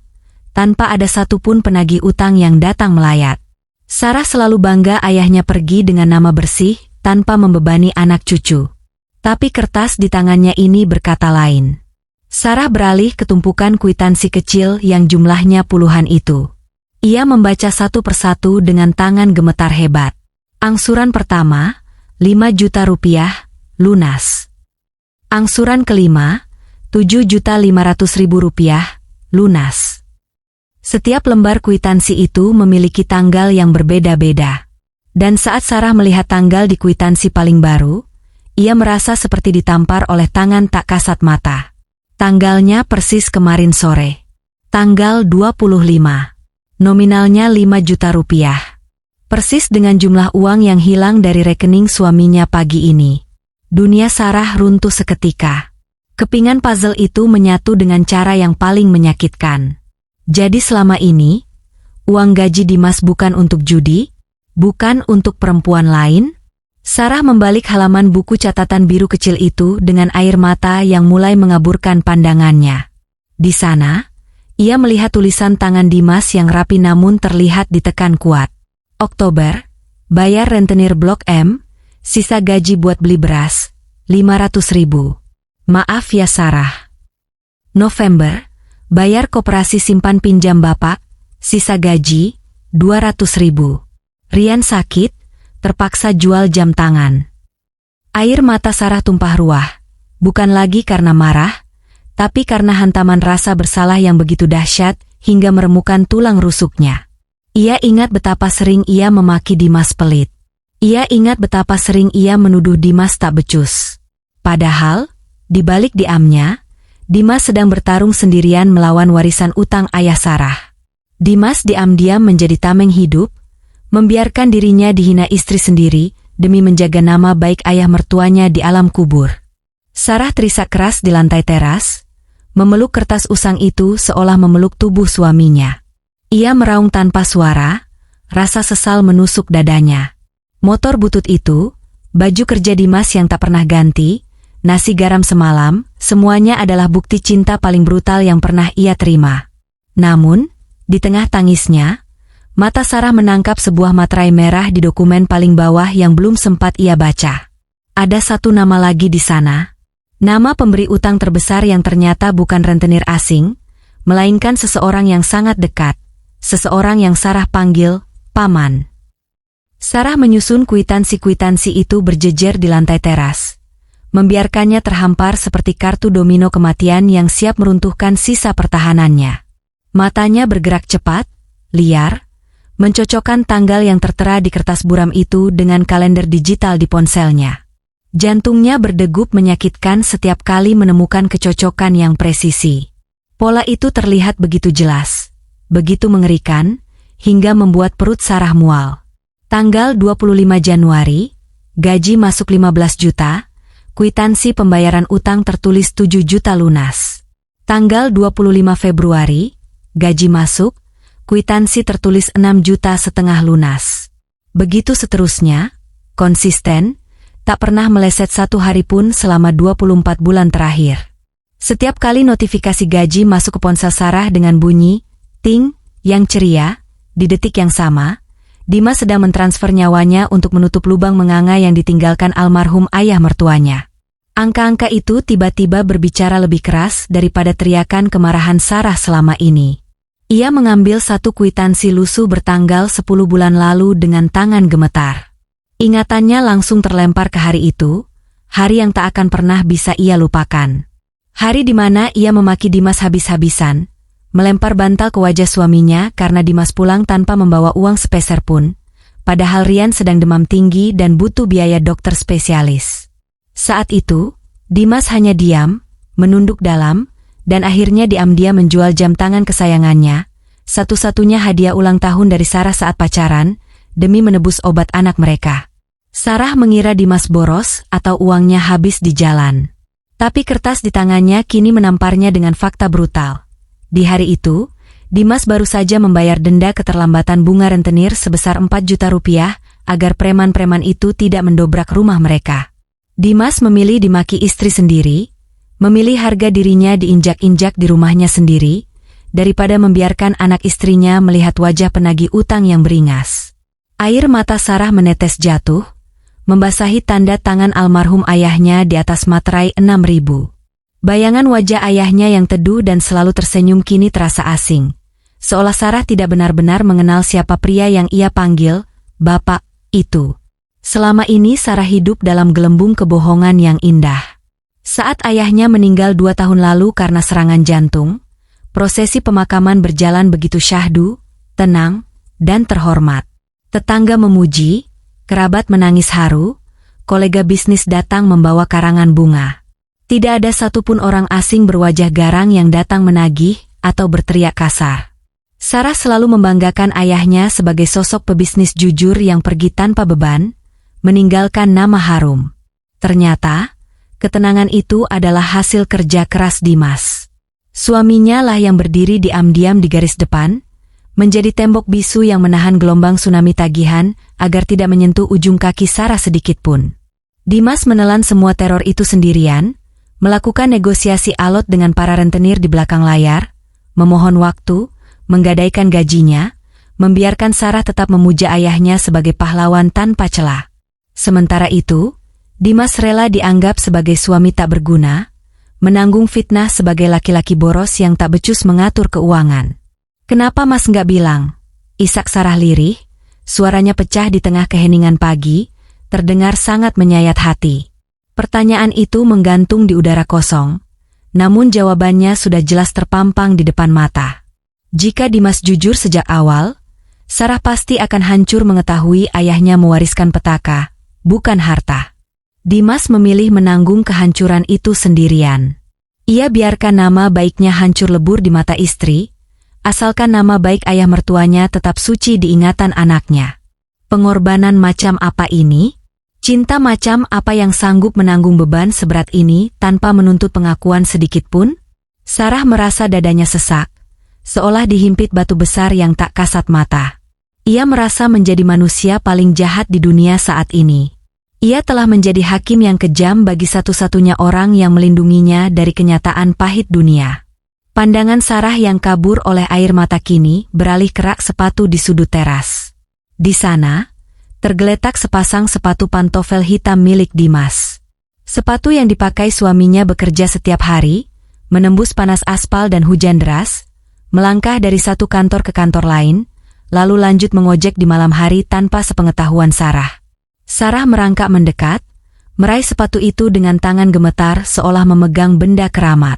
tanpa ada satupun penagih utang yang datang melayat. Sarah selalu bangga ayahnya pergi dengan nama bersih, tanpa membebani anak cucu. Tapi kertas di tangannya ini berkata lain. Sarah beralih ke tumpukan kwitansi kecil yang jumlahnya puluhan itu. Ia membaca satu persatu dengan tangan gemetar hebat. Angsuran pertama, 5 juta rupiah, lunas. Angsuran kelima, 7.500.000 rupiah, lunas. Setiap lembar kwitansi itu memiliki tanggal yang berbeda-beda. Dan saat Sarah melihat tanggal di kwitansi paling baru, ia merasa seperti ditampar oleh tangan tak kasat mata. Tanggalnya persis kemarin sore. Tanggal 25. Nominalnya 5 juta rupiah. Persis dengan jumlah uang yang hilang dari rekening suaminya pagi ini. Dunia Sarah runtuh seketika. Kepingan puzzle itu menyatu dengan cara yang paling menyakitkan. Jadi selama ini, uang gaji Dimas bukan untuk judi, bukan untuk perempuan lain? Sarah membalik halaman buku catatan biru kecil itu dengan air mata yang mulai mengaburkan pandangannya. Di sana, ia melihat tulisan tangan Dimas yang rapi namun terlihat ditekan kuat. Oktober, bayar rentenir Blok M, sisa gaji buat beli beras, 500.000. Maaf ya Sarah. November, bayar koperasi simpan pinjam Bapak, sisa gaji, 200.000. Rian sakit, terpaksa jual jam tangan. Air mata Sarah tumpah ruah, bukan lagi karena marah, tapi karena hantaman rasa bersalah yang begitu dahsyat hingga meremukan tulang rusuknya. Ia ingat betapa sering ia memaki Dimas pelit. Ia ingat betapa sering ia menuduh Dimas tak becus. Padahal, di balik diamnya, Dimas sedang bertarung sendirian melawan warisan utang ayah Sarah. Dimas diam-diam menjadi tameng hidup, membiarkan dirinya dihina istri sendiri demi menjaga nama baik ayah mertuanya di alam kubur. Sarah terisak keras di lantai teras, memeluk kertas usang itu seolah memeluk tubuh suaminya. Ia meraung tanpa suara, rasa sesal menusuk dadanya. Motor butut itu, baju kerja Dimas yang tak pernah ganti, nasi garam semalam, semuanya adalah bukti cinta paling brutal yang pernah ia terima. Namun, di tengah tangisnya, mata Sarah menangkap sebuah materai merah di dokumen paling bawah yang belum sempat ia baca. Ada satu nama lagi di sana. Nama pemberi utang terbesar yang ternyata bukan rentenir asing, melainkan seseorang yang sangat dekat. Seseorang yang Sarah panggil, Paman. Sarah menyusun kwitansi-kwitansi itu berjejer di lantai teras. Membiarkannya terhampar seperti kartu domino kematian yang siap meruntuhkan sisa pertahanannya. Matanya bergerak cepat, liar, mencocokkan tanggal yang tertera di kertas buram itu dengan kalender digital di ponselnya. Jantungnya berdegup menyakitkan setiap kali menemukan kecocokan yang presisi. Pola itu terlihat begitu jelas, begitu mengerikan, hingga membuat perut Sarah mual. Tanggal 25 Januari, gaji masuk 15 juta, kwitansi pembayaran utang tertulis 7 juta lunas. Tanggal 25 Februari, gaji masuk, kwitansi tertulis 6,5 juta lunas. Begitu seterusnya, konsisten, tak pernah meleset satu hari pun selama 24 bulan terakhir. Setiap kali notifikasi gaji masuk ke ponsel Sarah dengan bunyi, ting, yang ceria, di detik yang sama, Dimas sedang mentransfer nyawanya untuk menutup lubang menganga yang ditinggalkan almarhum ayah mertuanya. Angka-angka itu tiba-tiba berbicara lebih keras daripada teriakan kemarahan Sarah selama ini. Ia mengambil satu kwitansi lusuh bertanggal 10 bulan lalu dengan tangan gemetar. Ingatannya langsung terlempar ke hari itu, hari yang tak akan pernah bisa ia lupakan. Hari di mana ia memaki Dimas habis-habisan, melempar bantal ke wajah suaminya karena Dimas pulang tanpa membawa uang sepeser pun, padahal Rian sedang demam tinggi dan butuh biaya dokter spesialis. Saat itu, Dimas hanya diam, menunduk dalam, dan akhirnya diam-diam menjual jam tangan kesayangannya, satu-satunya hadiah ulang tahun dari Sarah saat pacaran, demi menebus obat anak mereka. Sarah mengira Dimas boros atau uangnya habis di jalan. Tapi kertas di tangannya kini menamparnya dengan fakta brutal. Di hari itu, Dimas baru saja membayar denda keterlambatan bunga rentenir sebesar 4 juta rupiah agar preman-preman itu tidak mendobrak rumah mereka. Dimas memilih dimaki istri sendiri, memilih harga dirinya diinjak-injak di rumahnya sendiri, daripada membiarkan anak istrinya melihat wajah penagih utang yang beringas. Air mata Sarah menetes jatuh, membasahi tanda tangan almarhum ayahnya di atas materai 6.000. Bayangan wajah ayahnya yang teduh dan selalu tersenyum kini terasa asing. Seolah Sarah tidak benar-benar mengenal siapa pria yang ia panggil, Bapak, itu. Selama ini Sarah hidup dalam gelembung kebohongan yang indah. Saat ayahnya meninggal 2 tahun lalu karena serangan jantung, prosesi pemakaman berjalan begitu syahdu, tenang, dan terhormat. Tetangga memuji, kerabat menangis haru, kolega bisnis datang membawa karangan bunga. Tidak ada satupun orang asing berwajah garang yang datang menagih atau berteriak kasar. Sarah selalu membanggakan ayahnya sebagai sosok pebisnis jujur yang pergi tanpa beban, meninggalkan nama harum. Ternyata, ketenangan itu adalah hasil kerja keras Dimas. Suaminya lah yang berdiri diam-diam di garis depan, menjadi tembok bisu yang menahan gelombang tsunami tagihan agar tidak menyentuh ujung kaki Sarah sedikitpun. Dimas menelan semua teror itu sendirian, melakukan negosiasi alot dengan para rentenir di belakang layar, memohon waktu, menggadaikan gajinya, membiarkan Sarah tetap memuja ayahnya sebagai pahlawan tanpa celah. Sementara itu, Dimas rela dianggap sebagai suami tak berguna, menanggung fitnah sebagai laki-laki boros yang tak becus mengatur keuangan. "Kenapa Mas nggak bilang?" Isak Sarah lirih, suaranya pecah di tengah keheningan pagi, terdengar sangat menyayat hati. Pertanyaan itu menggantung di udara kosong, namun jawabannya sudah jelas terpampang di depan mata. Jika Dimas jujur sejak awal, Sarah pasti akan hancur mengetahui ayahnya mewariskan petaka, bukan harta. Dimas memilih menanggung kehancuran itu sendirian. Ia biarkan nama baiknya hancur lebur di mata istri, asalkan nama baik ayah mertuanya tetap suci di ingatan anaknya. Pengorbanan macam apa ini? Cinta macam apa yang sanggup menanggung beban seberat ini tanpa menuntut pengakuan sedikitpun? Sarah merasa dadanya sesak, seolah dihimpit batu besar yang tak kasat mata. Ia merasa menjadi manusia paling jahat di dunia saat ini. Ia telah menjadi hakim yang kejam bagi satu-satunya orang yang melindunginya dari kenyataan pahit dunia. Pandangan Sarah yang kabur oleh air mata kini beralih ke rak sepatu di sudut teras. Di sana, tergeletak sepasang sepatu pantofel hitam milik Dimas. Sepatu yang dipakai suaminya bekerja setiap hari, menembus panas aspal dan hujan deras, melangkah dari satu kantor ke kantor lain, lalu lanjut mengojek di malam hari tanpa sepengetahuan Sarah. Sarah merangkak mendekat, meraih sepatu itu dengan tangan gemetar seolah memegang benda keramat.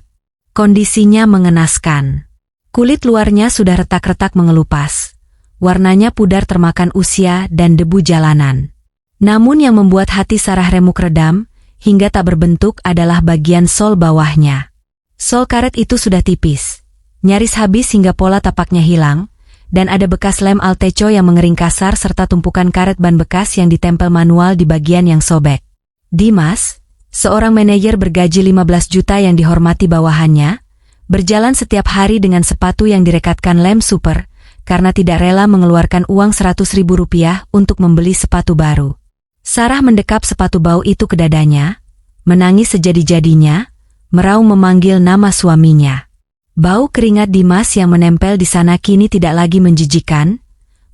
Kondisinya mengenaskan. Kulit luarnya sudah retak-retak mengelupas. warnanya pudar termakan usia dan debu jalanan. Namun yang membuat hati Sarah remuk redam, hingga tak berbentuk adalah bagian sol bawahnya. Sol karet itu sudah tipis, nyaris habis hingga pola tapaknya hilang, dan ada bekas lem Alteco yang mengering kasar serta tumpukan karet ban bekas yang ditempel manual di bagian yang sobek. Dimas, seorang manajer bergaji 15 juta yang dihormati bawahannya, berjalan setiap hari dengan sepatu yang direkatkan lem super, karena tidak rela mengeluarkan uang 100.000 rupiah untuk membeli sepatu baru. Sarah mendekap sepatu bau itu ke dadanya, menangis sejadi-jadinya, meraung memanggil nama suaminya. Bau keringat Dimas yang menempel di sana kini tidak lagi menjijikkan,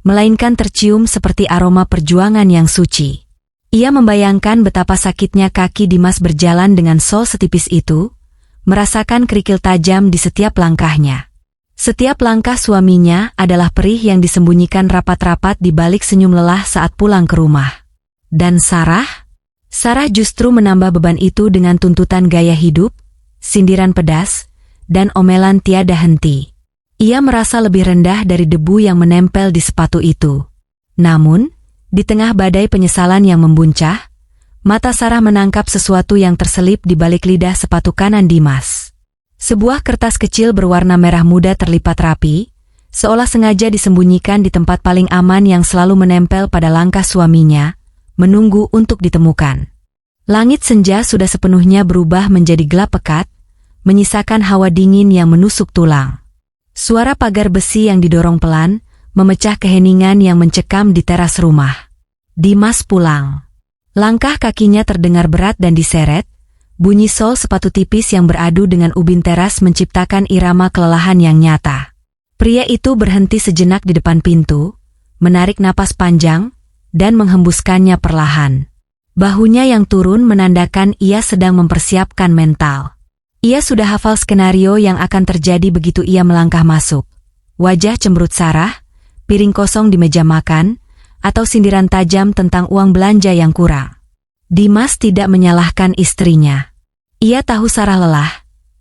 melainkan tercium seperti aroma perjuangan yang suci. Ia membayangkan betapa sakitnya kaki Dimas berjalan dengan sol setipis itu, merasakan kerikil tajam di setiap langkahnya. Setiap langkah suaminya adalah perih yang disembunyikan rapat-rapat di balik senyum lelah saat pulang ke rumah. Dan Sarah justru menambah beban itu dengan tuntutan gaya hidup, sindiran pedas, dan omelan tiada henti. Ia merasa lebih rendah dari debu yang menempel di sepatu itu. Namun, di tengah badai penyesalan yang membuncah, mata Sarah menangkap sesuatu yang terselip di balik lidah sepatu kanan Dimas. Sebuah kertas kecil berwarna merah muda terlipat rapi, seolah sengaja disembunyikan di tempat paling aman yang selalu menempel pada langkah suaminya, menunggu untuk ditemukan. Langit senja sudah sepenuhnya berubah menjadi gelap pekat, menyisakan hawa dingin yang menusuk tulang. Suara pagar besi yang didorong pelan, memecah keheningan yang mencekam di teras rumah. Dimas pulang. Langkah kakinya terdengar berat dan diseret, bunyi sol sepatu tipis yang beradu dengan ubin teras menciptakan irama kelelahan yang nyata. Pria itu berhenti sejenak di depan pintu, menarik napas panjang, dan menghembuskannya perlahan. Bahunya yang turun menandakan ia sedang mempersiapkan mental. Ia sudah hafal skenario yang akan terjadi begitu ia melangkah masuk. Wajah cemberut Sarah, piring kosong di meja makan, atau sindiran tajam tentang uang belanja yang kurang. Dimas tidak menyalahkan istrinya. Ia tahu Sarah lelah,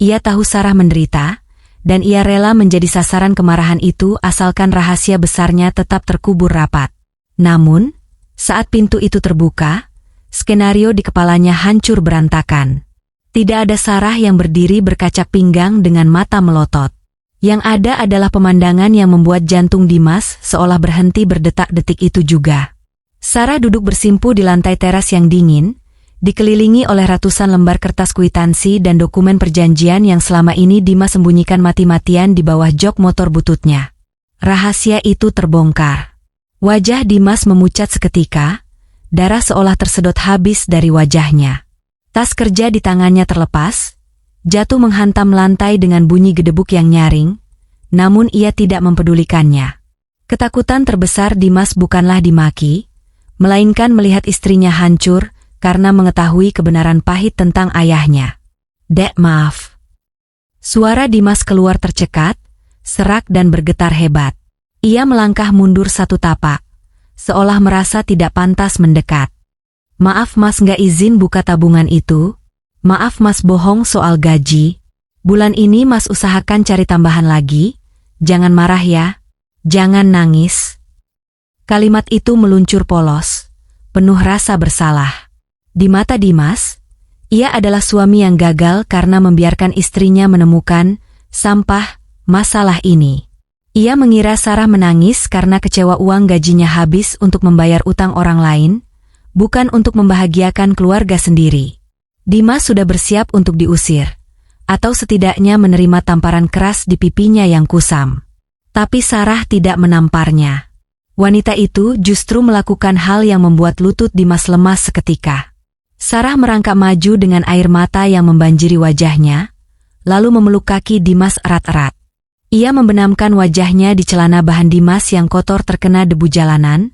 ia tahu Sarah menderita, dan ia rela menjadi sasaran kemarahan itu asalkan rahasia besarnya tetap terkubur rapat. Namun, saat pintu itu terbuka, skenario di kepalanya hancur berantakan. Tidak ada Sarah yang berdiri berkaca pinggang dengan mata melotot. Yang ada adalah pemandangan yang membuat jantung Dimas seolah berhenti berdetak-detik itu juga. Sarah duduk bersimpu di lantai teras yang dingin, dikelilingi oleh ratusan lembar kertas kwitansi dan dokumen perjanjian yang selama ini Dimas sembunyikan mati-matian di bawah jok motor bututnya. Rahasia itu terbongkar. Wajah Dimas memucat seketika, darah seolah tersedot habis dari wajahnya. Tas kerja di tangannya terlepas, jatuh menghantam lantai dengan bunyi gedebuk yang nyaring, namun ia tidak mempedulikannya. Ketakutan terbesar Dimas bukanlah dimaki, melainkan melihat istrinya hancur karena mengetahui kebenaran pahit tentang ayahnya. "Dek, maaf." Suara Dimas keluar tercekat, serak dan bergetar hebat. Ia melangkah mundur satu tapak, seolah merasa tidak pantas mendekat. "Maaf Mas, nggak izin buka tabungan itu. Maaf Mas, bohong soal gaji. Bulan ini Mas usahakan cari tambahan lagi. Jangan marah ya. Jangan nangis." Kalimat itu meluncur polos, penuh rasa bersalah. Di mata Dimas, ia adalah suami yang gagal karena membiarkan istrinya menemukan sampah masalah ini. Ia mengira Sarah menangis karena kecewa uang gajinya habis untuk membayar utang orang lain, bukan untuk membahagiakan keluarga sendiri. Dimas sudah bersiap untuk diusir, atau setidaknya menerima tamparan keras di pipinya yang kusam. Tapi Sarah tidak menamparnya. Wanita itu justru melakukan hal yang membuat lutut Dimas lemas seketika. Sarah merangkak maju dengan air mata yang membanjiri wajahnya, lalu memeluk kaki Dimas erat-erat. Ia membenamkan wajahnya di celana bahan Dimas yang kotor terkena debu jalanan,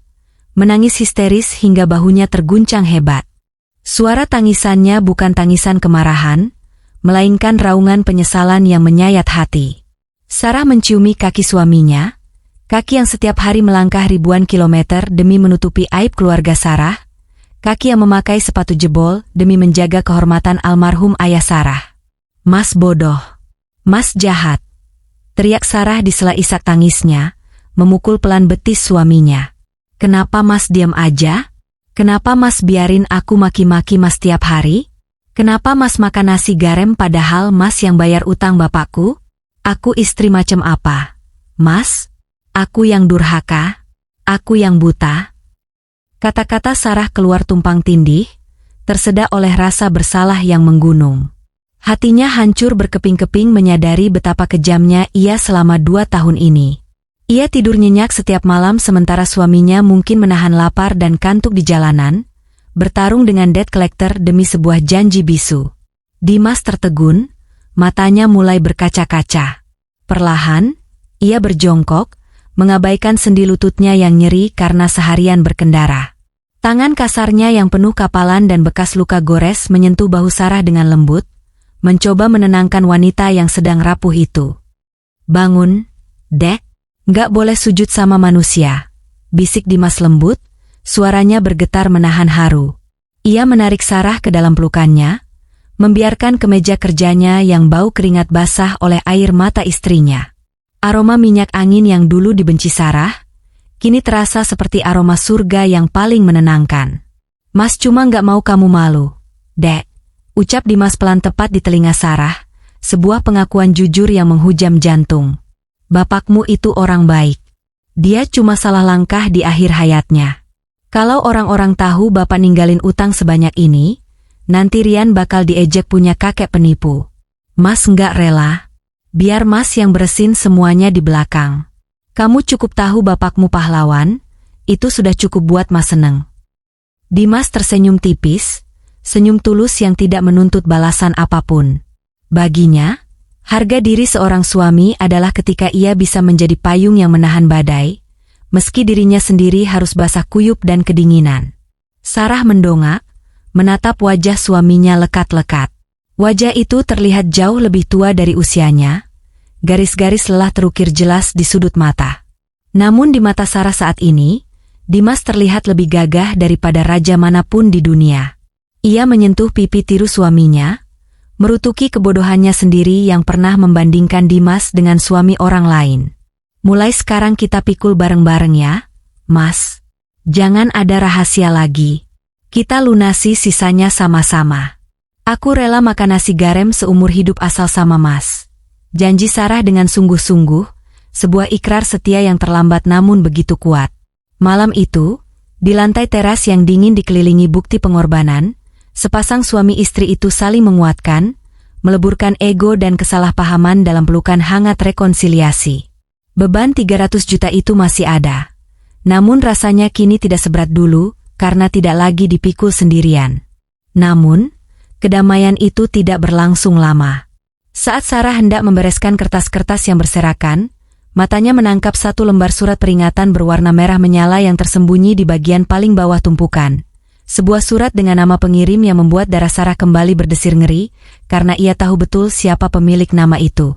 menangis histeris hingga bahunya terguncang hebat. Suara tangisannya bukan tangisan kemarahan, melainkan raungan penyesalan yang menyayat hati. Sarah menciumi kaki suaminya, kaki yang setiap hari melangkah ribuan kilometer demi menutupi aib keluarga Sarah, kaki yang memakai sepatu jebol demi menjaga kehormatan almarhum ayah Sarah. "Mas bodoh, Mas jahat," teriak Sarah di sela isak tangisnya, memukul pelan betis suaminya. Kenapa Mas diam aja? Kenapa Mas biarin aku maki-maki Mas tiap hari? Kenapa Mas makan nasi garam padahal Mas yang bayar utang bapakku? Aku istri macam apa? Mas? Aku yang durhaka? Aku yang buta? Kata-kata Sarah keluar tumpang tindih, tersedak oleh rasa bersalah yang menggunung. Hatinya hancur berkeping-keping menyadari betapa kejamnya ia selama 2 tahun ini. Ia tidur nyenyak setiap malam sementara suaminya mungkin menahan lapar dan kantuk di jalanan, bertarung dengan debt collector demi sebuah janji bisu. Dimas tertegun, matanya mulai berkaca-kaca. Perlahan, ia berjongkok, mengabaikan sendi lututnya yang nyeri karena seharian berkendara. Tangan kasarnya yang penuh kapalan dan bekas luka gores menyentuh bahu Sarah dengan lembut, mencoba menenangkan wanita yang sedang rapuh itu. Bangun, Dek, nggak boleh sujud sama manusia, bisik Dimas lembut, suaranya bergetar menahan haru. Ia menarik Sarah ke dalam pelukannya, membiarkan kemeja kerjanya yang bau keringat basah oleh air mata istrinya. Aroma minyak angin yang dulu dibenci Sarah, kini terasa seperti aroma surga yang paling menenangkan. Mas cuma nggak mau kamu malu, Dek. Ucap Dimas pelan tepat di telinga Sarah, sebuah pengakuan jujur yang menghujam jantung. Bapakmu itu orang baik. Dia cuma salah langkah di akhir hayatnya. Kalau orang-orang tahu bapak ninggalin utang sebanyak ini, nanti Rian bakal diejek punya kakek penipu. Mas nggak rela. Biar Mas yang beresin semuanya di belakang. Kamu cukup tahu bapakmu pahlawan, itu sudah cukup buat Mas seneng. Dimas tersenyum tipis, senyum tulus yang tidak menuntut balasan apapun. Baginya, harga diri seorang suami adalah ketika ia bisa menjadi payung yang menahan badai, meski dirinya sendiri harus basah kuyup dan kedinginan. Sarah mendongak, menatap wajah suaminya lekat-lekat. Wajah itu terlihat jauh lebih tua dari usianya, garis-garis lelah terukir jelas di sudut mata. Namun di mata Sarah saat ini, Dimas terlihat lebih gagah daripada raja manapun di dunia. Ia menyentuh pipi tiru suaminya, merutuki kebodohannya sendiri yang pernah membandingkan Dimas dengan suami orang lain. Mulai sekarang kita pikul bareng-bareng ya, Mas. Jangan ada rahasia lagi. Kita lunasi sisanya sama-sama. Aku rela makan nasi garam seumur hidup asal sama Mas. Janji Sarah dengan sungguh-sungguh, sebuah ikrar setia yang terlambat namun begitu kuat. Malam itu, di lantai teras yang dingin dikelilingi bukti pengorbanan, sepasang suami istri itu saling menguatkan, meleburkan ego dan kesalahpahaman dalam pelukan hangat rekonsiliasi. Beban 300 juta itu masih ada. Namun rasanya kini tidak seberat dulu, karena tidak lagi dipikul sendirian. Namun, kedamaian itu tidak berlangsung lama. Saat Sarah hendak membereskan kertas-kertas yang berserakan, matanya menangkap satu lembar surat peringatan berwarna merah menyala yang tersembunyi di bagian paling bawah tumpukan. Sebuah surat dengan nama pengirim yang membuat darah Sarah kembali berdesir ngeri, karena ia tahu betul siapa pemilik nama itu.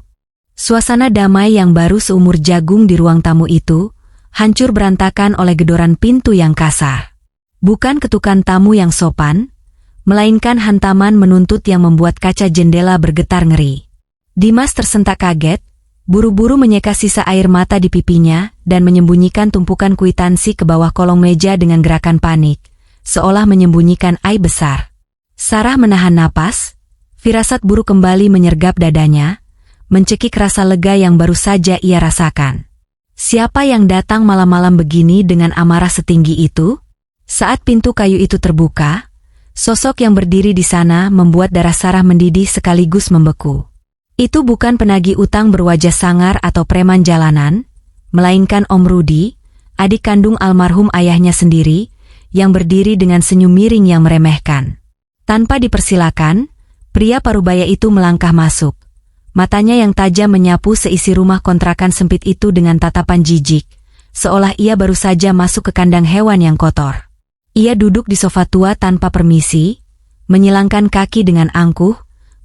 Suasana damai yang baru seumur jagung di ruang tamu itu, hancur berantakan oleh gedoran pintu yang kasar. Bukan ketukan tamu yang sopan, melainkan hantaman menuntut yang membuat kaca jendela bergetar ngeri. Dimas tersentak kaget, buru-buru menyeka sisa air mata di pipinya dan menyembunyikan tumpukan kwitansi ke bawah kolong meja dengan gerakan panik, seolah menyembunyikan aib besar. Sarah menahan napas, firasat buruk kembali menyergap dadanya, mencekik rasa lega yang baru saja ia rasakan. Siapa yang datang malam-malam begini dengan amarah setinggi itu? Saat pintu kayu itu terbuka, sosok yang berdiri di sana membuat darah Sarah mendidih sekaligus membeku. Itu bukan penagih utang berwajah sangar atau preman jalanan, melainkan Om Rudi, adik kandung almarhum ayahnya sendiri, yang berdiri dengan senyum miring yang meremehkan. Tanpa dipersilakan, pria parubaya itu melangkah masuk. Matanya yang tajam menyapu seisi rumah kontrakan sempit itu dengan tatapan jijik, seolah ia baru saja masuk ke kandang hewan yang kotor. Ia duduk di sofa tua tanpa permisi, menyilangkan kaki dengan angkuh,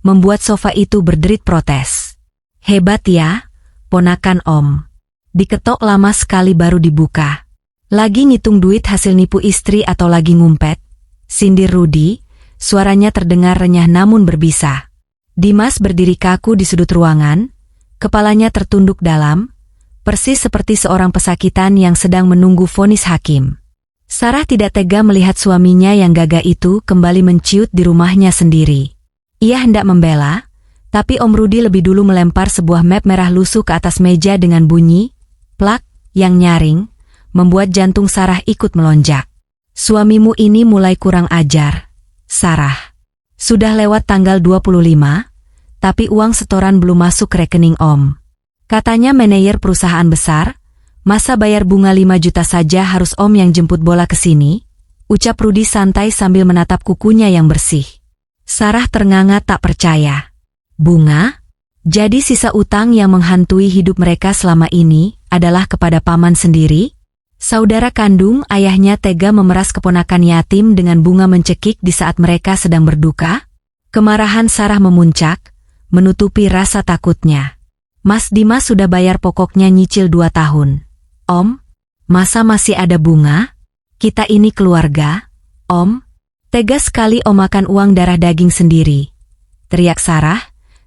membuat sofa itu berderit protes. Hebat ya, ponakan Om. Diketok lama sekali baru dibuka. Lagi ngitung duit hasil nipu istri atau lagi ngumpet? Sindir Rudi, suaranya terdengar renyah namun berbisa. Dimas berdiri kaku di sudut ruangan, kepalanya tertunduk dalam, persis seperti seorang pesakitan yang sedang menunggu vonis hakim. Sarah tidak tega melihat suaminya yang gagah itu kembali menciut di rumahnya sendiri. Ia hendak membela, tapi Om Rudi lebih dulu melempar sebuah map merah lusuh ke atas meja dengan bunyi plak yang nyaring, membuat jantung Sarah ikut melonjak. Suamimu ini mulai kurang ajar, Sarah. Sudah lewat tanggal 25, tapi uang setoran belum masuk ke rekening Om. Katanya manajer perusahaan besar, masa bayar bunga 5 juta saja harus Om yang jemput bola ke sini? Ucap Rudi santai sambil menatap kukunya yang bersih. Sarah ternganga tak percaya. Bunga? Jadi sisa utang yang menghantui hidup mereka selama ini adalah kepada paman sendiri? Saudara kandung ayahnya tega memeras keponakan yatim dengan bunga mencekik di saat mereka sedang berduka? Kemarahan Sarah memuncak, menutupi rasa takutnya. Mas Dimas sudah bayar pokoknya nyicil 2 tahun. Om, masa masih ada bunga? Kita ini keluarga, Om. Tega sekali Om makan uang darah daging sendiri. Teriak Sarah,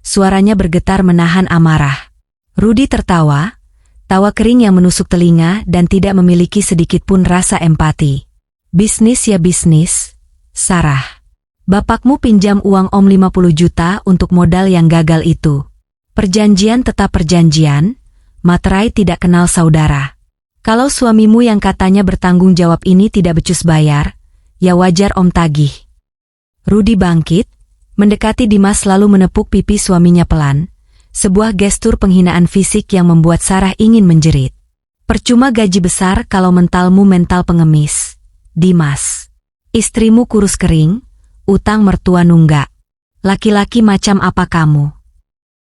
suaranya bergetar menahan amarah. Rudi tertawa, tawa kering yang menusuk telinga dan tidak memiliki sedikit pun rasa empati. Bisnis ya bisnis, Sarah. Bapakmu pinjam uang Om 50 juta untuk modal yang gagal itu. Perjanjian tetap perjanjian, materai tidak kenal saudara. Kalau suamimu yang katanya bertanggung jawab ini tidak becus bayar, ya wajar Om tagih. Rudi bangkit, mendekati Dimas lalu menepuk pipi suaminya pelan, sebuah gestur penghinaan fisik yang membuat Sarah ingin menjerit. Percuma gaji besar kalau mentalmu mental pengemis. Dimas, istrimu kurus kering, utang mertua nunggak. Laki-laki macam apa kamu?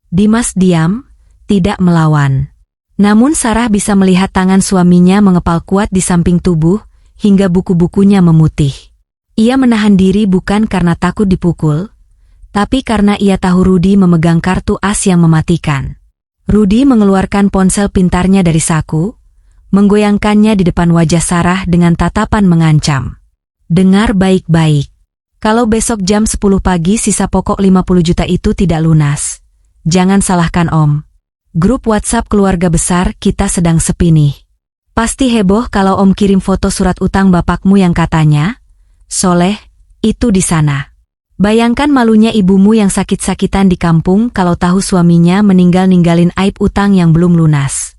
Dimas diam, tidak melawan. Namun Sarah bisa melihat tangan suaminya mengepal kuat di samping tubuh, hingga buku-bukunya memutih. Ia menahan diri bukan karena takut dipukul, tapi karena ia tahu Rudi memegang kartu as yang mematikan. Rudi mengeluarkan ponsel pintarnya dari saku, menggoyangkannya di depan wajah Sarah dengan tatapan mengancam. Dengar baik-baik. Kalau besok jam 10 pagi sisa pokok 50 juta itu tidak lunas, jangan salahkan Om. Grup WhatsApp keluarga besar kita sedang sepi nih. Pasti heboh kalau Om kirim foto surat utang bapakmu yang katanya, Soleh, itu di sana. Bayangkan malunya ibumu yang sakit-sakitan di kampung kalau tahu suaminya meninggal-ninggalin aib utang yang belum lunas.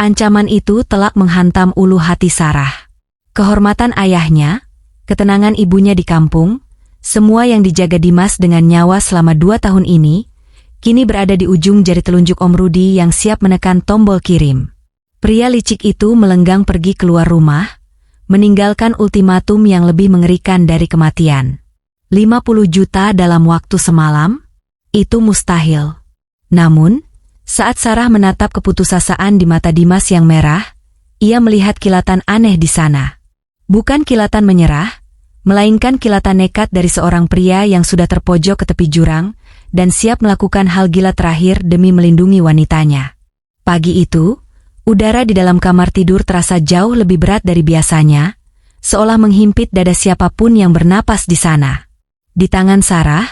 Ancaman itu telak menghantam ulu hati Sarah. Kehormatan ayahnya, ketenangan ibunya di kampung, semua yang dijaga Dimas dengan nyawa selama 2 tahun ini, kini berada di ujung jari telunjuk Om Rudi yang siap menekan tombol kirim. Pria licik itu melenggang pergi keluar rumah, meninggalkan ultimatum yang lebih mengerikan dari kematian. 50 juta dalam waktu semalam? Itu mustahil. Namun, saat Sarah menatap keputusasaan di mata Dimas yang merah, ia melihat kilatan aneh di sana. Bukan kilatan menyerah, melainkan kilatan nekat dari seorang pria yang sudah terpojok ke tepi jurang dan siap melakukan hal gila terakhir demi melindungi wanitanya. Pagi itu, udara di dalam kamar tidur terasa jauh lebih berat dari biasanya, seolah menghimpit dada siapapun yang bernapas di sana. Di tangan Sarah,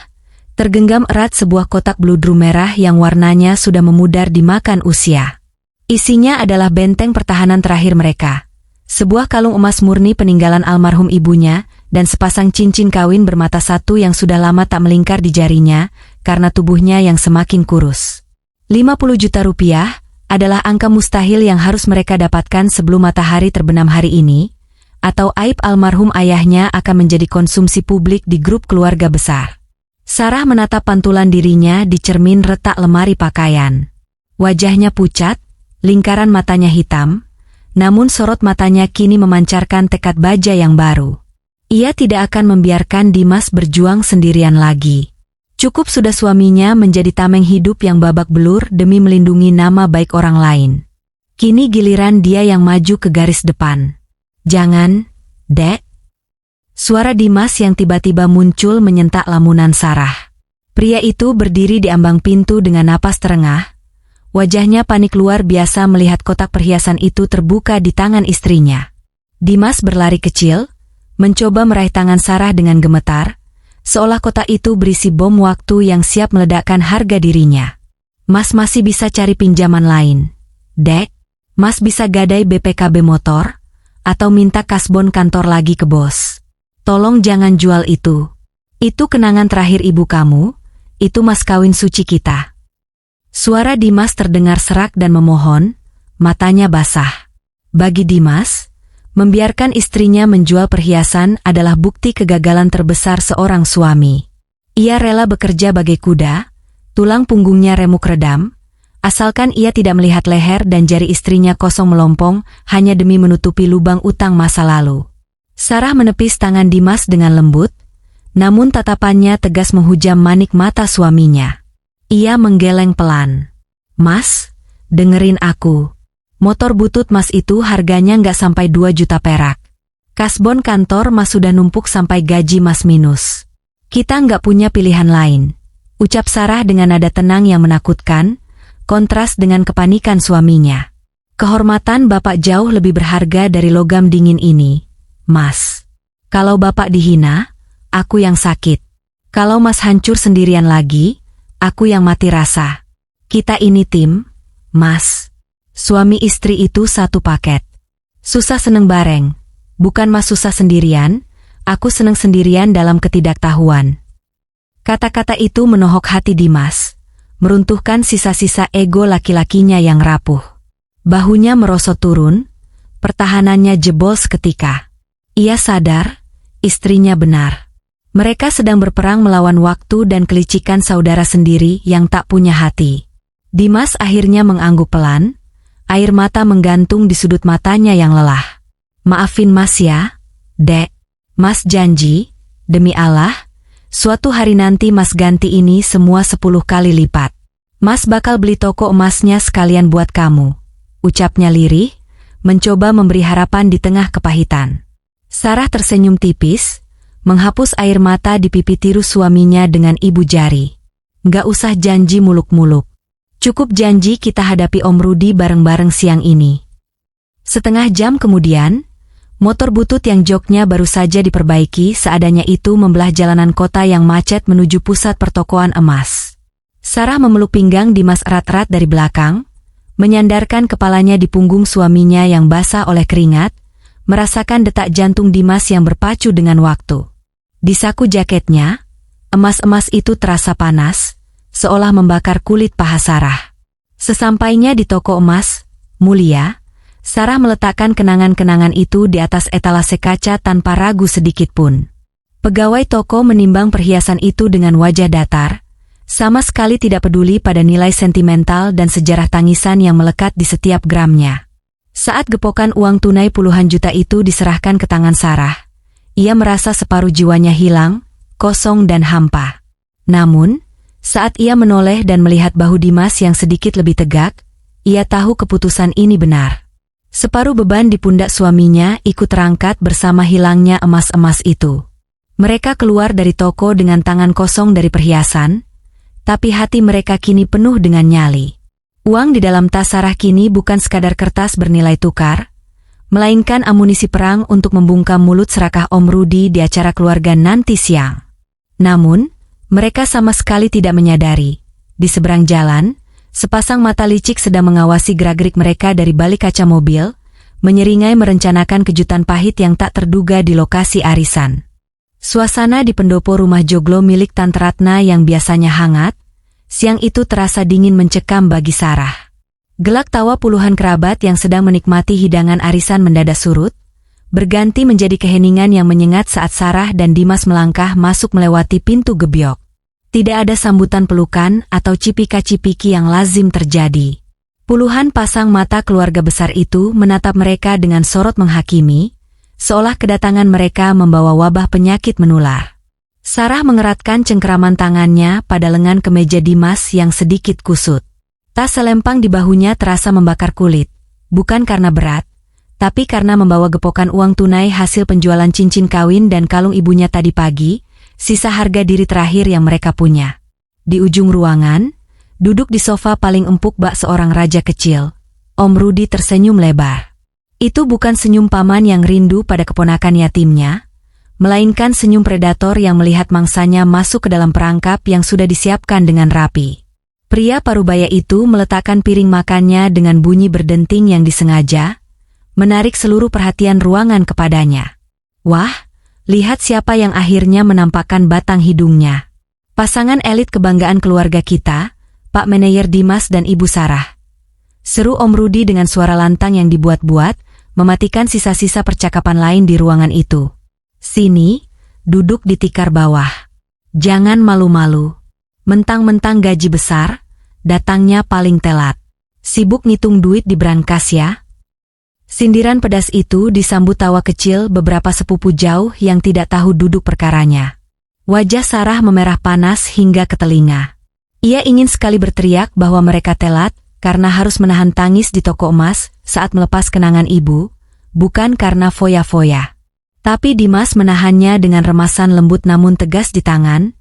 tergenggam erat sebuah kotak bludru merah yang warnanya sudah memudar dimakan usia. Isinya adalah benteng pertahanan terakhir mereka. Sebuah kalung emas murni peninggalan almarhum ibunya, dan sepasang cincin kawin bermata satu yang sudah lama tak melingkar di jarinya, karena tubuhnya yang semakin kurus. 50 juta rupiah adalah angka mustahil yang harus mereka dapatkan sebelum matahari terbenam hari ini, atau aib almarhum ayahnya akan menjadi konsumsi publik di grup keluarga besar. Sarah menatap pantulan dirinya di cermin retak lemari pakaian. Wajahnya pucat, lingkaran matanya hitam, namun sorot matanya kini memancarkan tekad baja yang baru. Ia tidak akan membiarkan Dimas berjuang sendirian lagi. Cukup sudah suaminya menjadi tameng hidup yang babak belur demi melindungi nama baik orang lain. Kini giliran dia yang maju ke garis depan. Jangan, Dek. Suara Dimas yang tiba-tiba muncul menyentak lamunan Sarah. Pria itu berdiri di ambang pintu dengan napas terengah. Wajahnya panik luar biasa melihat kotak perhiasan itu terbuka di tangan istrinya. Dimas berlari kecil, mencoba meraih tangan Sarah dengan gemetar, seolah kotak itu berisi bom waktu yang siap meledakkan harga dirinya. Mas masih bisa cari pinjaman lain, Dek. Mas bisa gadai BPKB motor, atau minta kasbon kantor lagi ke bos. Tolong jangan jual itu. Itu kenangan terakhir ibu kamu, itu mas kawin suci kita. Suara Dimas terdengar serak dan memohon, matanya basah. Bagi Dimas, membiarkan istrinya menjual perhiasan adalah bukti kegagalan terbesar seorang suami. Ia rela bekerja bagai kuda, tulang punggungnya remuk redam, asalkan ia tidak melihat leher dan jari istrinya kosong melompong hanya demi menutupi lubang utang masa lalu. Sarah menepis tangan Dimas dengan lembut, namun tatapannya tegas menghujam manik mata suaminya. Ia menggeleng pelan. Mas, dengerin aku. Motor butut mas itu harganya nggak sampai 2 juta perak. Kasbon kantor mas sudah numpuk sampai gaji mas minus. Kita nggak punya pilihan lain. Ucap Sarah dengan nada tenang yang menakutkan, kontras dengan kepanikan suaminya. Kehormatan bapak jauh lebih berharga dari logam dingin ini, mas. Kalau bapak dihina, aku yang sakit. Kalau mas hancur sendirian lagi, aku yang mati rasa. Kita ini tim, mas. Suami istri itu satu paket. Susah seneng bareng. Bukan mas susah sendirian, aku seneng sendirian dalam ketidaktahuan. Kata-kata itu menohok hati Dimas, meruntuhkan sisa-sisa ego laki-lakinya yang rapuh. Bahunya merosot turun, pertahanannya jebol seketika. Ia sadar, istrinya benar. Mereka sedang berperang melawan waktu dan kelicikan saudara sendiri yang tak punya hati. Dimas akhirnya mengangguk pelan, air mata menggantung di sudut matanya yang lelah. Maafin mas ya, dek. Mas janji, demi Allah, suatu hari nanti mas ganti ini semua 10 kali lipat. Mas bakal beli toko emasnya sekalian buat kamu. Ucapnya lirih, mencoba memberi harapan di tengah kepahitan. Sarah tersenyum tipis, menghapus air mata di pipi tirus suaminya dengan ibu jari. Nggak usah janji muluk-muluk. Cukup janji kita hadapi Om Rudi bareng-bareng siang ini. Setengah jam kemudian, motor butut yang joknya baru saja diperbaiki seadanya itu membelah jalanan kota yang macet menuju pusat pertokoan emas. Sarah memeluk pinggang Dimas erat-erat dari belakang, menyandarkan kepalanya di punggung suaminya yang basah oleh keringat, merasakan detak jantung Dimas yang berpacu dengan waktu. Di saku jaketnya, emas-emas itu terasa panas, seolah membakar kulit paha Sarah. Sesampainya di toko emas, mulia, Sarah meletakkan kenangan-kenangan itu di atas etalase kaca tanpa ragu sedikit pun. Pegawai toko menimbang perhiasan itu dengan wajah datar, sama sekali tidak peduli pada nilai sentimental dan sejarah tangisan yang melekat di setiap gramnya. Saat gepokan uang tunai puluhan juta itu diserahkan ke tangan Sarah, ia merasa separuh jiwanya hilang, kosong dan hampa. Namun, saat ia menoleh dan melihat bahu Dimas yang sedikit lebih tegak, ia tahu keputusan ini benar. Separuh beban di pundak suaminya ikut terangkat bersama hilangnya emas-emas itu. Mereka keluar dari toko dengan tangan kosong dari perhiasan, tapi hati mereka kini penuh dengan nyali. Uang di dalam tas Sarah kini bukan sekadar kertas bernilai tukar, melainkan amunisi perang untuk membungkam mulut serakah Om Rudi di acara keluarga nanti siang. Namun, mereka sama sekali tidak menyadari, di seberang jalan, sepasang mata licik sedang mengawasi gerak-gerik mereka dari balik kaca mobil, menyeringai merencanakan kejutan pahit yang tak terduga di lokasi arisan. Suasana di pendopo rumah joglo milik Tante Ratna yang biasanya hangat, siang itu terasa dingin mencekam bagi Sarah. Gelak tawa puluhan kerabat yang sedang menikmati hidangan arisan mendadak surut, berganti menjadi keheningan yang menyengat saat Sarah dan Dimas melangkah masuk melewati pintu gebyok. Tidak ada sambutan pelukan atau cipika-cipiki yang lazim terjadi. Puluhan pasang mata keluarga besar itu menatap mereka dengan sorot menghakimi, seolah kedatangan mereka membawa wabah penyakit menular. Sarah mengeratkan cengkeraman tangannya pada lengan kemeja Dimas yang sedikit kusut. Tas selempang di bahunya terasa membakar kulit, bukan karena berat, tapi karena membawa gepokan uang tunai hasil penjualan cincin kawin dan kalung ibunya tadi pagi, sisa harga diri terakhir yang mereka punya. Di ujung ruangan, duduk di sofa paling empuk bak seorang raja kecil, Om Rudi tersenyum lebar. Itu bukan senyum paman yang rindu pada keponakan yatimnya, melainkan senyum predator yang melihat mangsanya masuk ke dalam perangkap yang sudah disiapkan dengan rapi. Pria parubaya itu meletakkan piring makannya dengan bunyi berdenting yang disengaja, menarik seluruh perhatian ruangan kepadanya. Wah, lihat siapa yang akhirnya menampakkan batang hidungnya. Pasangan elit kebanggaan keluarga kita, Pak Manajer Dimas dan Ibu Sarah. Seru Om Rudi dengan suara lantang yang dibuat-buat, mematikan sisa-sisa percakapan lain di ruangan itu. Sini, duduk di tikar bawah. Jangan malu-malu. Mentang-mentang gaji besar, datangnya paling telat. Sibuk ngitung duit di brankas ya. Sindiran pedas itu disambut tawa kecil beberapa sepupu jauh yang tidak tahu duduk perkaranya. Wajah Sarah memerah panas hingga ke telinga. Ia ingin sekali berteriak bahwa mereka telat karena harus menahan tangis di toko emas saat melepas kenangan ibu, bukan karena foya-foya. Tapi Dimas menahannya dengan remasan lembut namun tegas di tangan,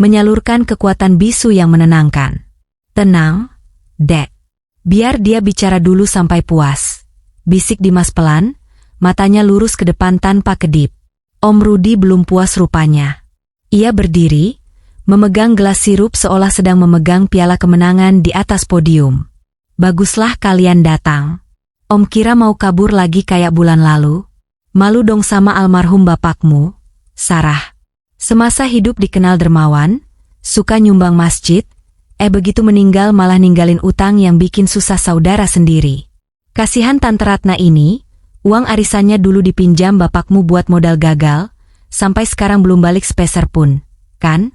menyalurkan kekuatan bisu yang menenangkan. Tenang, Dek. Biar dia bicara dulu sampai puas. Bisik Dimas pelan, matanya lurus ke depan tanpa kedip. Om Rudi belum puas rupanya. Ia berdiri, memegang gelas sirup seolah sedang memegang piala kemenangan di atas podium. Baguslah kalian datang. Om kira mau kabur lagi kayak bulan lalu. Malu dong sama almarhum bapakmu, Sarah. Semasa hidup dikenal dermawan, suka nyumbang masjid, begitu meninggal malah ninggalin utang yang bikin susah saudara sendiri. Kasihan Tante Ratna ini, uang arisannya dulu dipinjam bapakmu buat modal gagal, sampai sekarang belum balik sepeser pun, kan?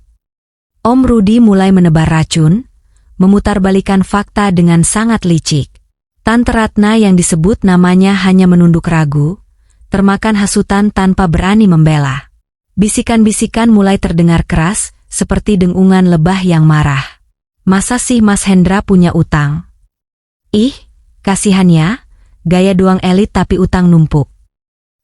Om Rudi mulai menebar racun, memutarbalikan fakta dengan sangat licik. Tante Ratna yang disebut namanya hanya menunduk ragu, termakan hasutan tanpa berani membela. Bisikan-bisikan mulai terdengar keras, seperti dengungan lebah yang marah. Masa sih Mas Hendra punya utang? Ih, kasihan ya, gaya doang elit tapi utang numpuk.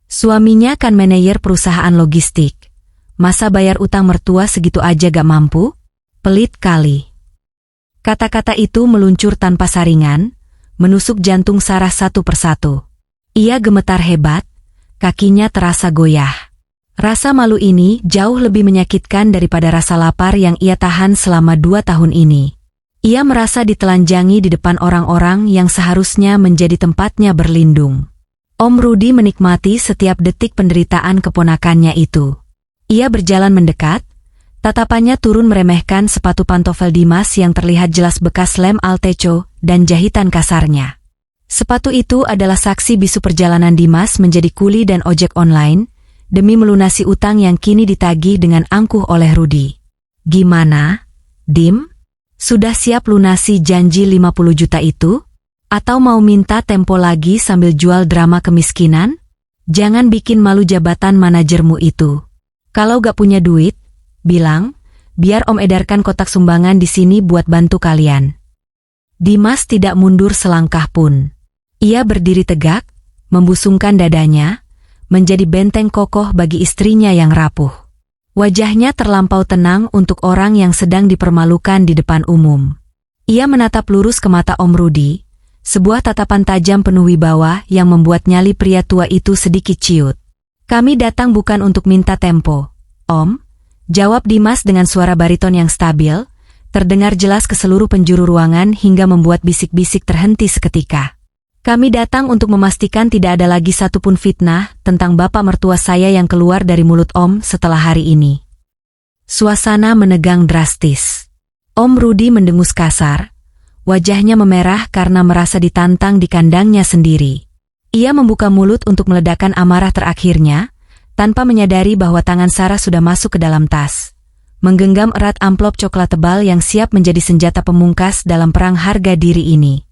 Suaminya kan manajer perusahaan logistik. Masa bayar utang mertua segitu aja gak mampu? Pelit kali. Kata-kata itu meluncur tanpa saringan, menusuk jantung Sarah satu persatu. Ia gemetar hebat, kakinya terasa goyah. Rasa malu ini jauh lebih menyakitkan daripada rasa lapar yang ia tahan selama 2 tahun ini. Ia merasa ditelanjangi di depan orang-orang yang seharusnya menjadi tempatnya berlindung. Om Rudi menikmati setiap detik penderitaan keponakannya itu. Ia berjalan mendekat, tatapannya turun meremehkan sepatu pantofel Dimas yang terlihat jelas bekas lem Alteco dan jahitan kasarnya. Sepatu itu adalah saksi bisu perjalanan Dimas menjadi kuli dan ojek online, demi melunasi utang yang kini ditagih dengan angkuh oleh Rudi. Gimana, Dim? Sudah siap lunasi janji 50 juta itu? Atau mau minta tempo lagi sambil jual drama kemiskinan? Jangan bikin malu jabatan manajermu itu. Kalau gak punya duit, bilang, biar Om edarkan kotak sumbangan di sini buat bantu kalian. Dimas tidak mundur selangkah pun. Ia berdiri tegak, membusungkan dadanya, menjadi benteng kokoh bagi istrinya yang rapuh. Wajahnya terlampau tenang untuk orang yang sedang dipermalukan di depan umum. Ia menatap lurus ke mata Om Rudi, sebuah tatapan tajam penuh wibawa yang membuat nyali pria tua itu sedikit ciut. Kami datang bukan untuk minta tempo, Om, jawab Dimas dengan suara bariton yang stabil, terdengar jelas ke seluruh penjuru ruangan hingga membuat bisik-bisik terhenti seketika. Kami datang untuk memastikan tidak ada lagi satupun fitnah tentang bapak mertua saya yang keluar dari mulut Om setelah hari ini. Suasana menegang drastis. Om Rudi mendengus kasar, wajahnya memerah karena merasa ditantang di kandangnya sendiri. Ia membuka mulut untuk meledakkan amarah terakhirnya, tanpa menyadari bahwa tangan Sarah sudah masuk ke dalam tas, menggenggam erat amplop coklat tebal yang siap menjadi senjata pemungkas dalam perang harga diri ini.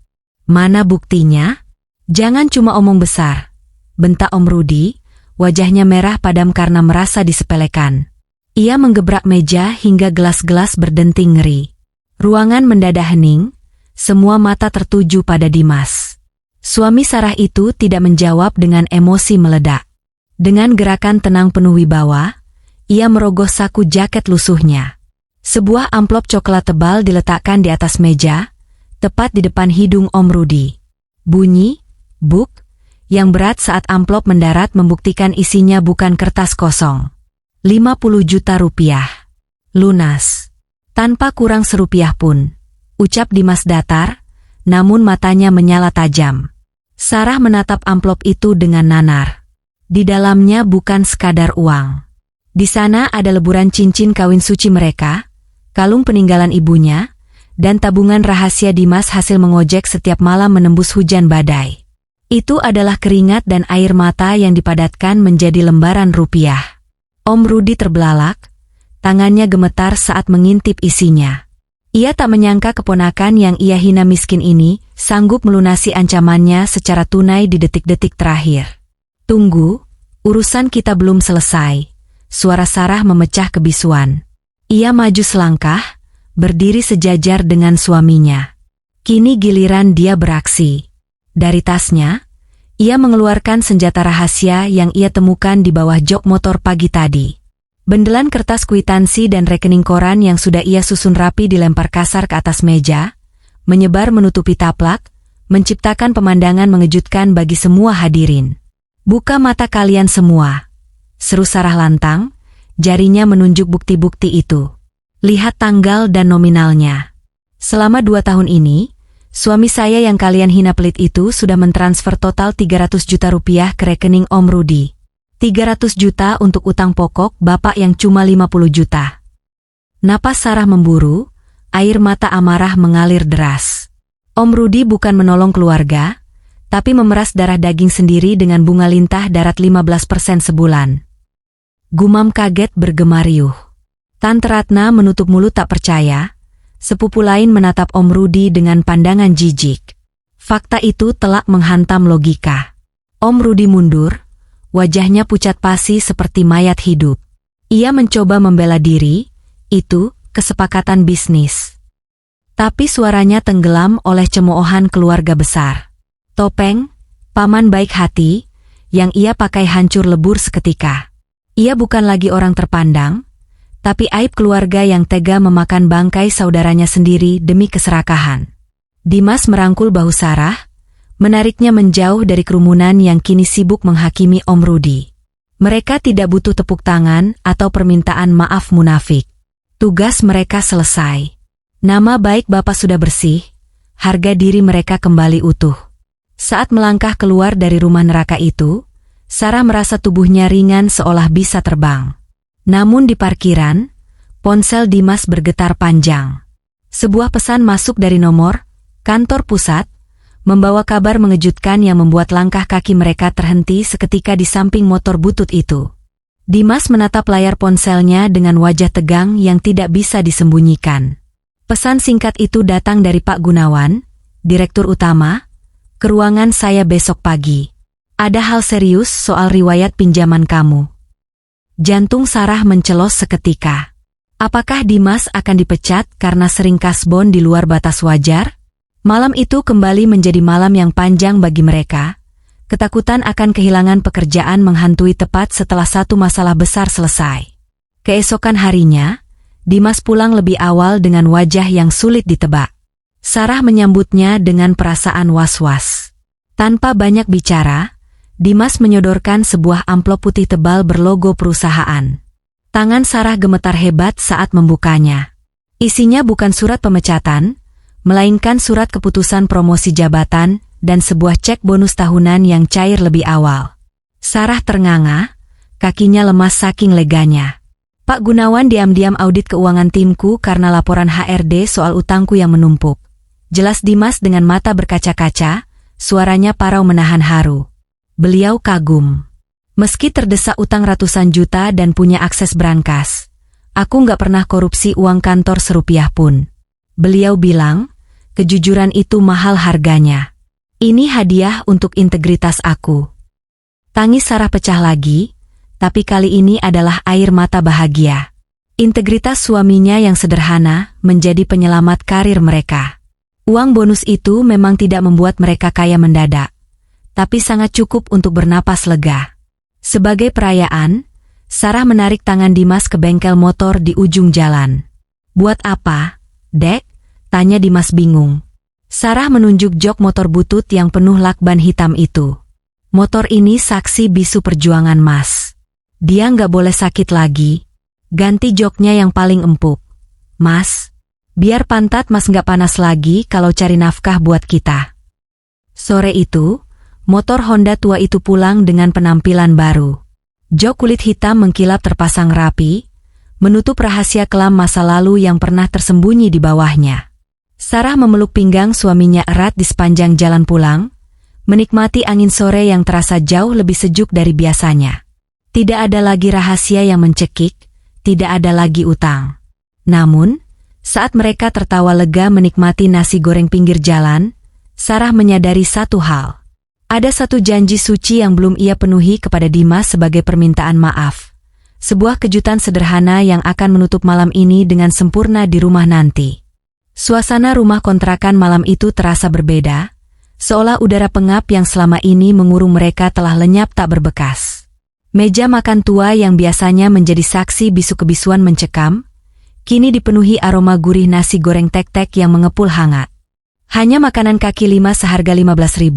Mana buktinya? Jangan cuma omong besar, bentak Om Rudi, wajahnya merah padam karena merasa disepelekan. Ia menggebrak meja hingga gelas-gelas berdenting ngeri. Ruangan mendadak hening, semua mata tertuju pada Dimas. Suami Sarah itu tidak menjawab dengan emosi meledak. Dengan gerakan tenang penuh wibawa, ia merogoh saku jaket lusuhnya. Sebuah amplop coklat tebal diletakkan di atas meja, tepat di depan hidung Om Rudi. Bunyi, buk, yang berat saat amplop mendarat membuktikan isinya bukan kertas kosong. 50 juta rupiah. Lunas. Tanpa kurang serupiah pun. ucap Dimas datar, namun matanya menyala tajam. Sarah menatap amplop itu dengan nanar. Di dalamnya bukan sekadar uang. Di sana ada leburan cincin kawin suci mereka, kalung peninggalan ibunya, dan tabungan rahasia Dimas hasil mengojek setiap malam menembus hujan badai. Itu adalah keringat dan air mata yang dipadatkan menjadi lembaran rupiah. Om Rudi terbelalak, tangannya gemetar saat mengintip isinya. Ia tak menyangka keponakan yang ia hina miskin ini sanggup melunasi ancamannya secara tunai di detik-detik terakhir. Tunggu, urusan kita belum selesai. Suara Sarah memecah kebisuan. Ia maju selangkah, berdiri sejajar dengan suaminya. Kini giliran dia beraksi. Dari tasnya, ia mengeluarkan senjata rahasia yang ia temukan di bawah jok motor pagi tadi. Bendelan kertas kwitansi dan rekening koran yang sudah ia susun rapi dilempar kasar ke atas meja, menyebar menutupi taplak, menciptakan pemandangan mengejutkan bagi semua hadirin. "Buka mata kalian semua," seru Sarah lantang, jarinya menunjuk bukti-bukti itu. "Lihat tanggal dan nominalnya. Selama 2 tahun ini, suami saya yang kalian hina pelit itu sudah mentransfer total 300 juta rupiah ke rekening Om Rudi. 300 juta untuk utang pokok bapak yang cuma 50 juta. Napas Sarah memburu, air mata amarah mengalir deras. Om Rudi bukan menolong keluarga, tapi memeras darah daging sendiri dengan bunga lintah darat 15% sebulan. Gumam kaget bergema riuh. Tante Ratna menutup mulut tak percaya, sepupu lain menatap Om Rudi dengan pandangan jijik. Fakta itu telak menghantam logika. Om Rudi mundur, wajahnya pucat pasi seperti mayat hidup. Ia mencoba membela diri, itu kesepakatan bisnis. Tapi suaranya tenggelam oleh cemoohan keluarga besar. Topeng, paman baik hati, yang ia pakai hancur lebur seketika. Ia bukan lagi orang terpandang, tapi aib keluarga yang tega memakan bangkai saudaranya sendiri demi keserakahan. Dimas merangkul bahu Sarah, menariknya menjauh dari kerumunan yang kini sibuk menghakimi Om Rudi. Mereka tidak butuh tepuk tangan atau permintaan maaf munafik. Tugas mereka selesai. Nama baik Bapak sudah bersih, harga diri mereka kembali utuh. Saat melangkah keluar dari rumah neraka itu, Sarah merasa tubuhnya ringan seolah bisa terbang. Namun di parkiran, ponsel Dimas bergetar panjang. Sebuah pesan masuk dari nomor kantor pusat, membawa kabar mengejutkan yang membuat langkah kaki mereka terhenti seketika di samping motor butut itu. Dimas menatap layar ponselnya dengan wajah tegang yang tidak bisa disembunyikan. Pesan singkat itu datang dari Pak Gunawan, Direktur Utama. "Ke ruangan saya besok pagi. Ada hal serius soal riwayat pinjaman kamu." Jantung Sarah mencelos seketika. Apakah Dimas akan dipecat karena sering kasbon di luar batas wajar? Malam itu kembali menjadi malam yang panjang bagi mereka. Ketakutan akan kehilangan pekerjaan menghantui tepat setelah satu masalah besar selesai. Keesokan harinya, Dimas pulang lebih awal dengan wajah yang sulit ditebak. Sarah menyambutnya dengan perasaan was-was. Tanpa banyak bicara, Dimas menyodorkan sebuah amplop putih tebal berlogo perusahaan. Tangan Sarah gemetar hebat saat membukanya. Isinya bukan surat pemecatan, melainkan surat keputusan promosi jabatan dan sebuah cek bonus tahunan yang cair lebih awal. Sarah ternganga, kakinya lemas saking leganya. "Pak Gunawan diam-diam audit keuangan timku karena laporan HRD soal utangku yang menumpuk." Jelas Dimas dengan mata berkaca-kaca, suaranya parau menahan haru. Beliau kagum. "Meski terdesak utang ratusan juta dan punya akses brankas, aku nggak pernah korupsi uang kantor serupiah pun." Beliau bilang, "Kejujuran itu mahal harganya. Ini hadiah untuk integritas aku." Tangis Sarah pecah lagi, tapi kali ini adalah air mata bahagia. Integritas suaminya yang sederhana menjadi penyelamat karir mereka. Uang bonus itu memang tidak membuat mereka kaya mendadak, tapi sangat cukup untuk bernapas lega. Sebagai perayaan, Sarah menarik tangan Dimas ke bengkel motor di ujung jalan. "Buat apa, Dek?" tanya Dimas bingung. Sarah menunjuk jok motor butut yang penuh lakban hitam itu. "Motor ini saksi bisu perjuangan Mas. Dia nggak boleh sakit lagi. Ganti joknya yang paling empuk, Mas." Biar pantat Mas nggak panas lagi kalau cari nafkah buat kita. Sore itu, motor Honda tua itu pulang dengan penampilan baru. Jok kulit hitam mengkilap terpasang rapi, menutup rahasia kelam masa lalu yang pernah tersembunyi di bawahnya. Sarah memeluk pinggang suaminya erat di sepanjang jalan pulang, menikmati angin sore yang terasa jauh lebih sejuk dari biasanya. Tidak ada lagi rahasia yang mencekik, tidak ada lagi utang. Namun, saat mereka tertawa lega menikmati nasi goreng pinggir jalan, Sarah menyadari satu hal. Ada satu janji suci yang belum ia penuhi kepada Dimas sebagai permintaan maaf. Sebuah kejutan sederhana yang akan menutup malam ini dengan sempurna di rumah nanti. Suasana rumah kontrakan malam itu terasa berbeda, seolah udara pengap yang selama ini mengurung mereka telah lenyap tak berbekas. Meja makan tua yang biasanya menjadi saksi bisu-kebisuan mencekam, kini dipenuhi aroma gurih nasi goreng tek-tek yang mengepul hangat. Hanya makanan kaki lima seharga 15.000,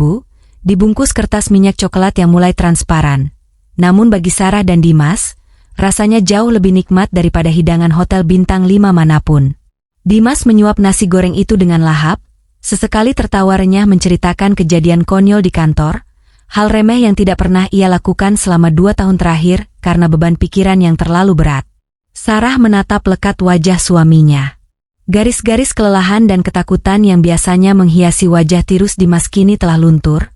dibungkus kertas minyak coklat yang mulai transparan. Namun bagi Sarah dan Dimas, rasanya jauh lebih nikmat daripada hidangan hotel bintang 5 manapun. Dimas menyuap nasi goreng itu dengan lahap, sesekali tertawa renyah menceritakan kejadian konyol di kantor, hal remeh yang tidak pernah ia lakukan selama 2 tahun terakhir karena beban pikiran yang terlalu berat. Sarah menatap lekat wajah suaminya. Garis-garis kelelahan dan ketakutan yang biasanya menghiasi wajah tirus Dimas kini telah luntur,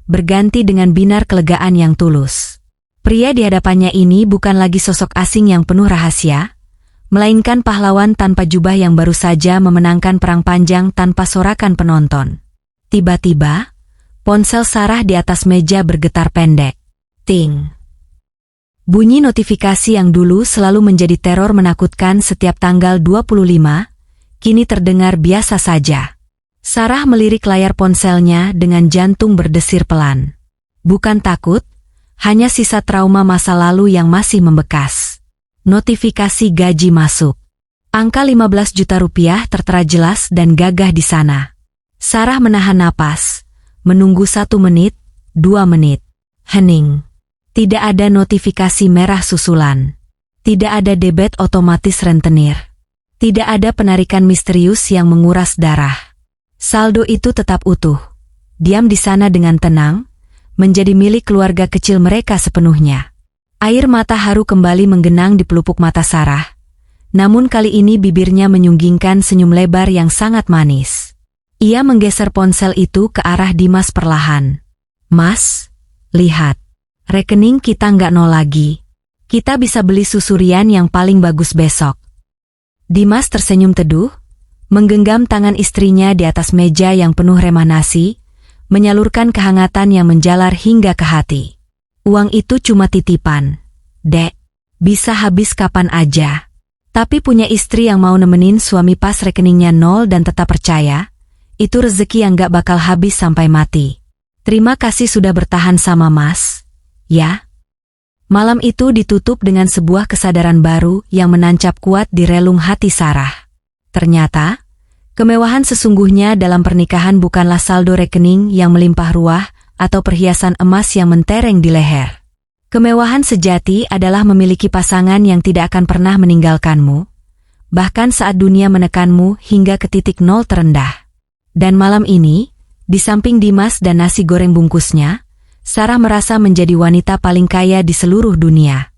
berganti dengan binar kelegaan yang tulus. Pria di hadapannya ini bukan lagi sosok asing yang penuh rahasia, melainkan pahlawan tanpa jubah yang baru saja memenangkan perang panjang tanpa sorakan penonton. Tiba-tiba, ponsel Sarah di atas meja bergetar pendek. Ting. Bunyi notifikasi yang dulu selalu menjadi teror menakutkan setiap tanggal 25, kini terdengar biasa saja. Sarah melirik layar ponselnya dengan jantung berdesir pelan. Bukan takut, hanya sisa trauma masa lalu yang masih membekas. Notifikasi gaji masuk. Angka 15 juta rupiah tertera jelas dan gagah di sana. Sarah menahan napas, menunggu 1 menit, 2 menit. Hening. Tidak ada notifikasi merah susulan. Tidak ada debit otomatis rentenir. Tidak ada penarikan misterius yang menguras darah. Saldo itu tetap utuh. Diam di sana dengan tenang, menjadi milik keluarga kecil mereka sepenuhnya. Air mata haru kembali menggenang di pelupuk mata Sarah. Namun kali ini bibirnya menyunggingkan senyum lebar yang sangat manis. Ia menggeser ponsel itu ke arah Dimas perlahan. Mas, lihat. Rekening kita nggak nol lagi. Kita bisa beli susurian yang paling bagus besok. Dimas tersenyum teduh, menggenggam tangan istrinya di atas meja yang penuh remah nasi, menyalurkan kehangatan yang menjalar hingga ke hati. Uang itu cuma titipan, Dek. Bisa habis kapan aja. Tapi punya istri yang mau nemenin suami pas rekeningnya nol dan tetap percaya, itu rezeki yang gak bakal habis sampai mati. Terima kasih sudah bertahan sama Mas, ya. Malam itu ditutup dengan sebuah kesadaran baru yang menancap kuat di relung hati Sarah. Ternyata, kemewahan sesungguhnya dalam pernikahan bukanlah saldo rekening yang melimpah ruah atau perhiasan emas yang mentereng di leher. Kemewahan sejati adalah memiliki pasangan yang tidak akan pernah meninggalkanmu, bahkan saat dunia menekanmu hingga ke titik nol terendah. Dan malam ini, di samping Dimas dan nasi goreng bungkusnya, Sarah merasa menjadi wanita paling kaya di seluruh dunia.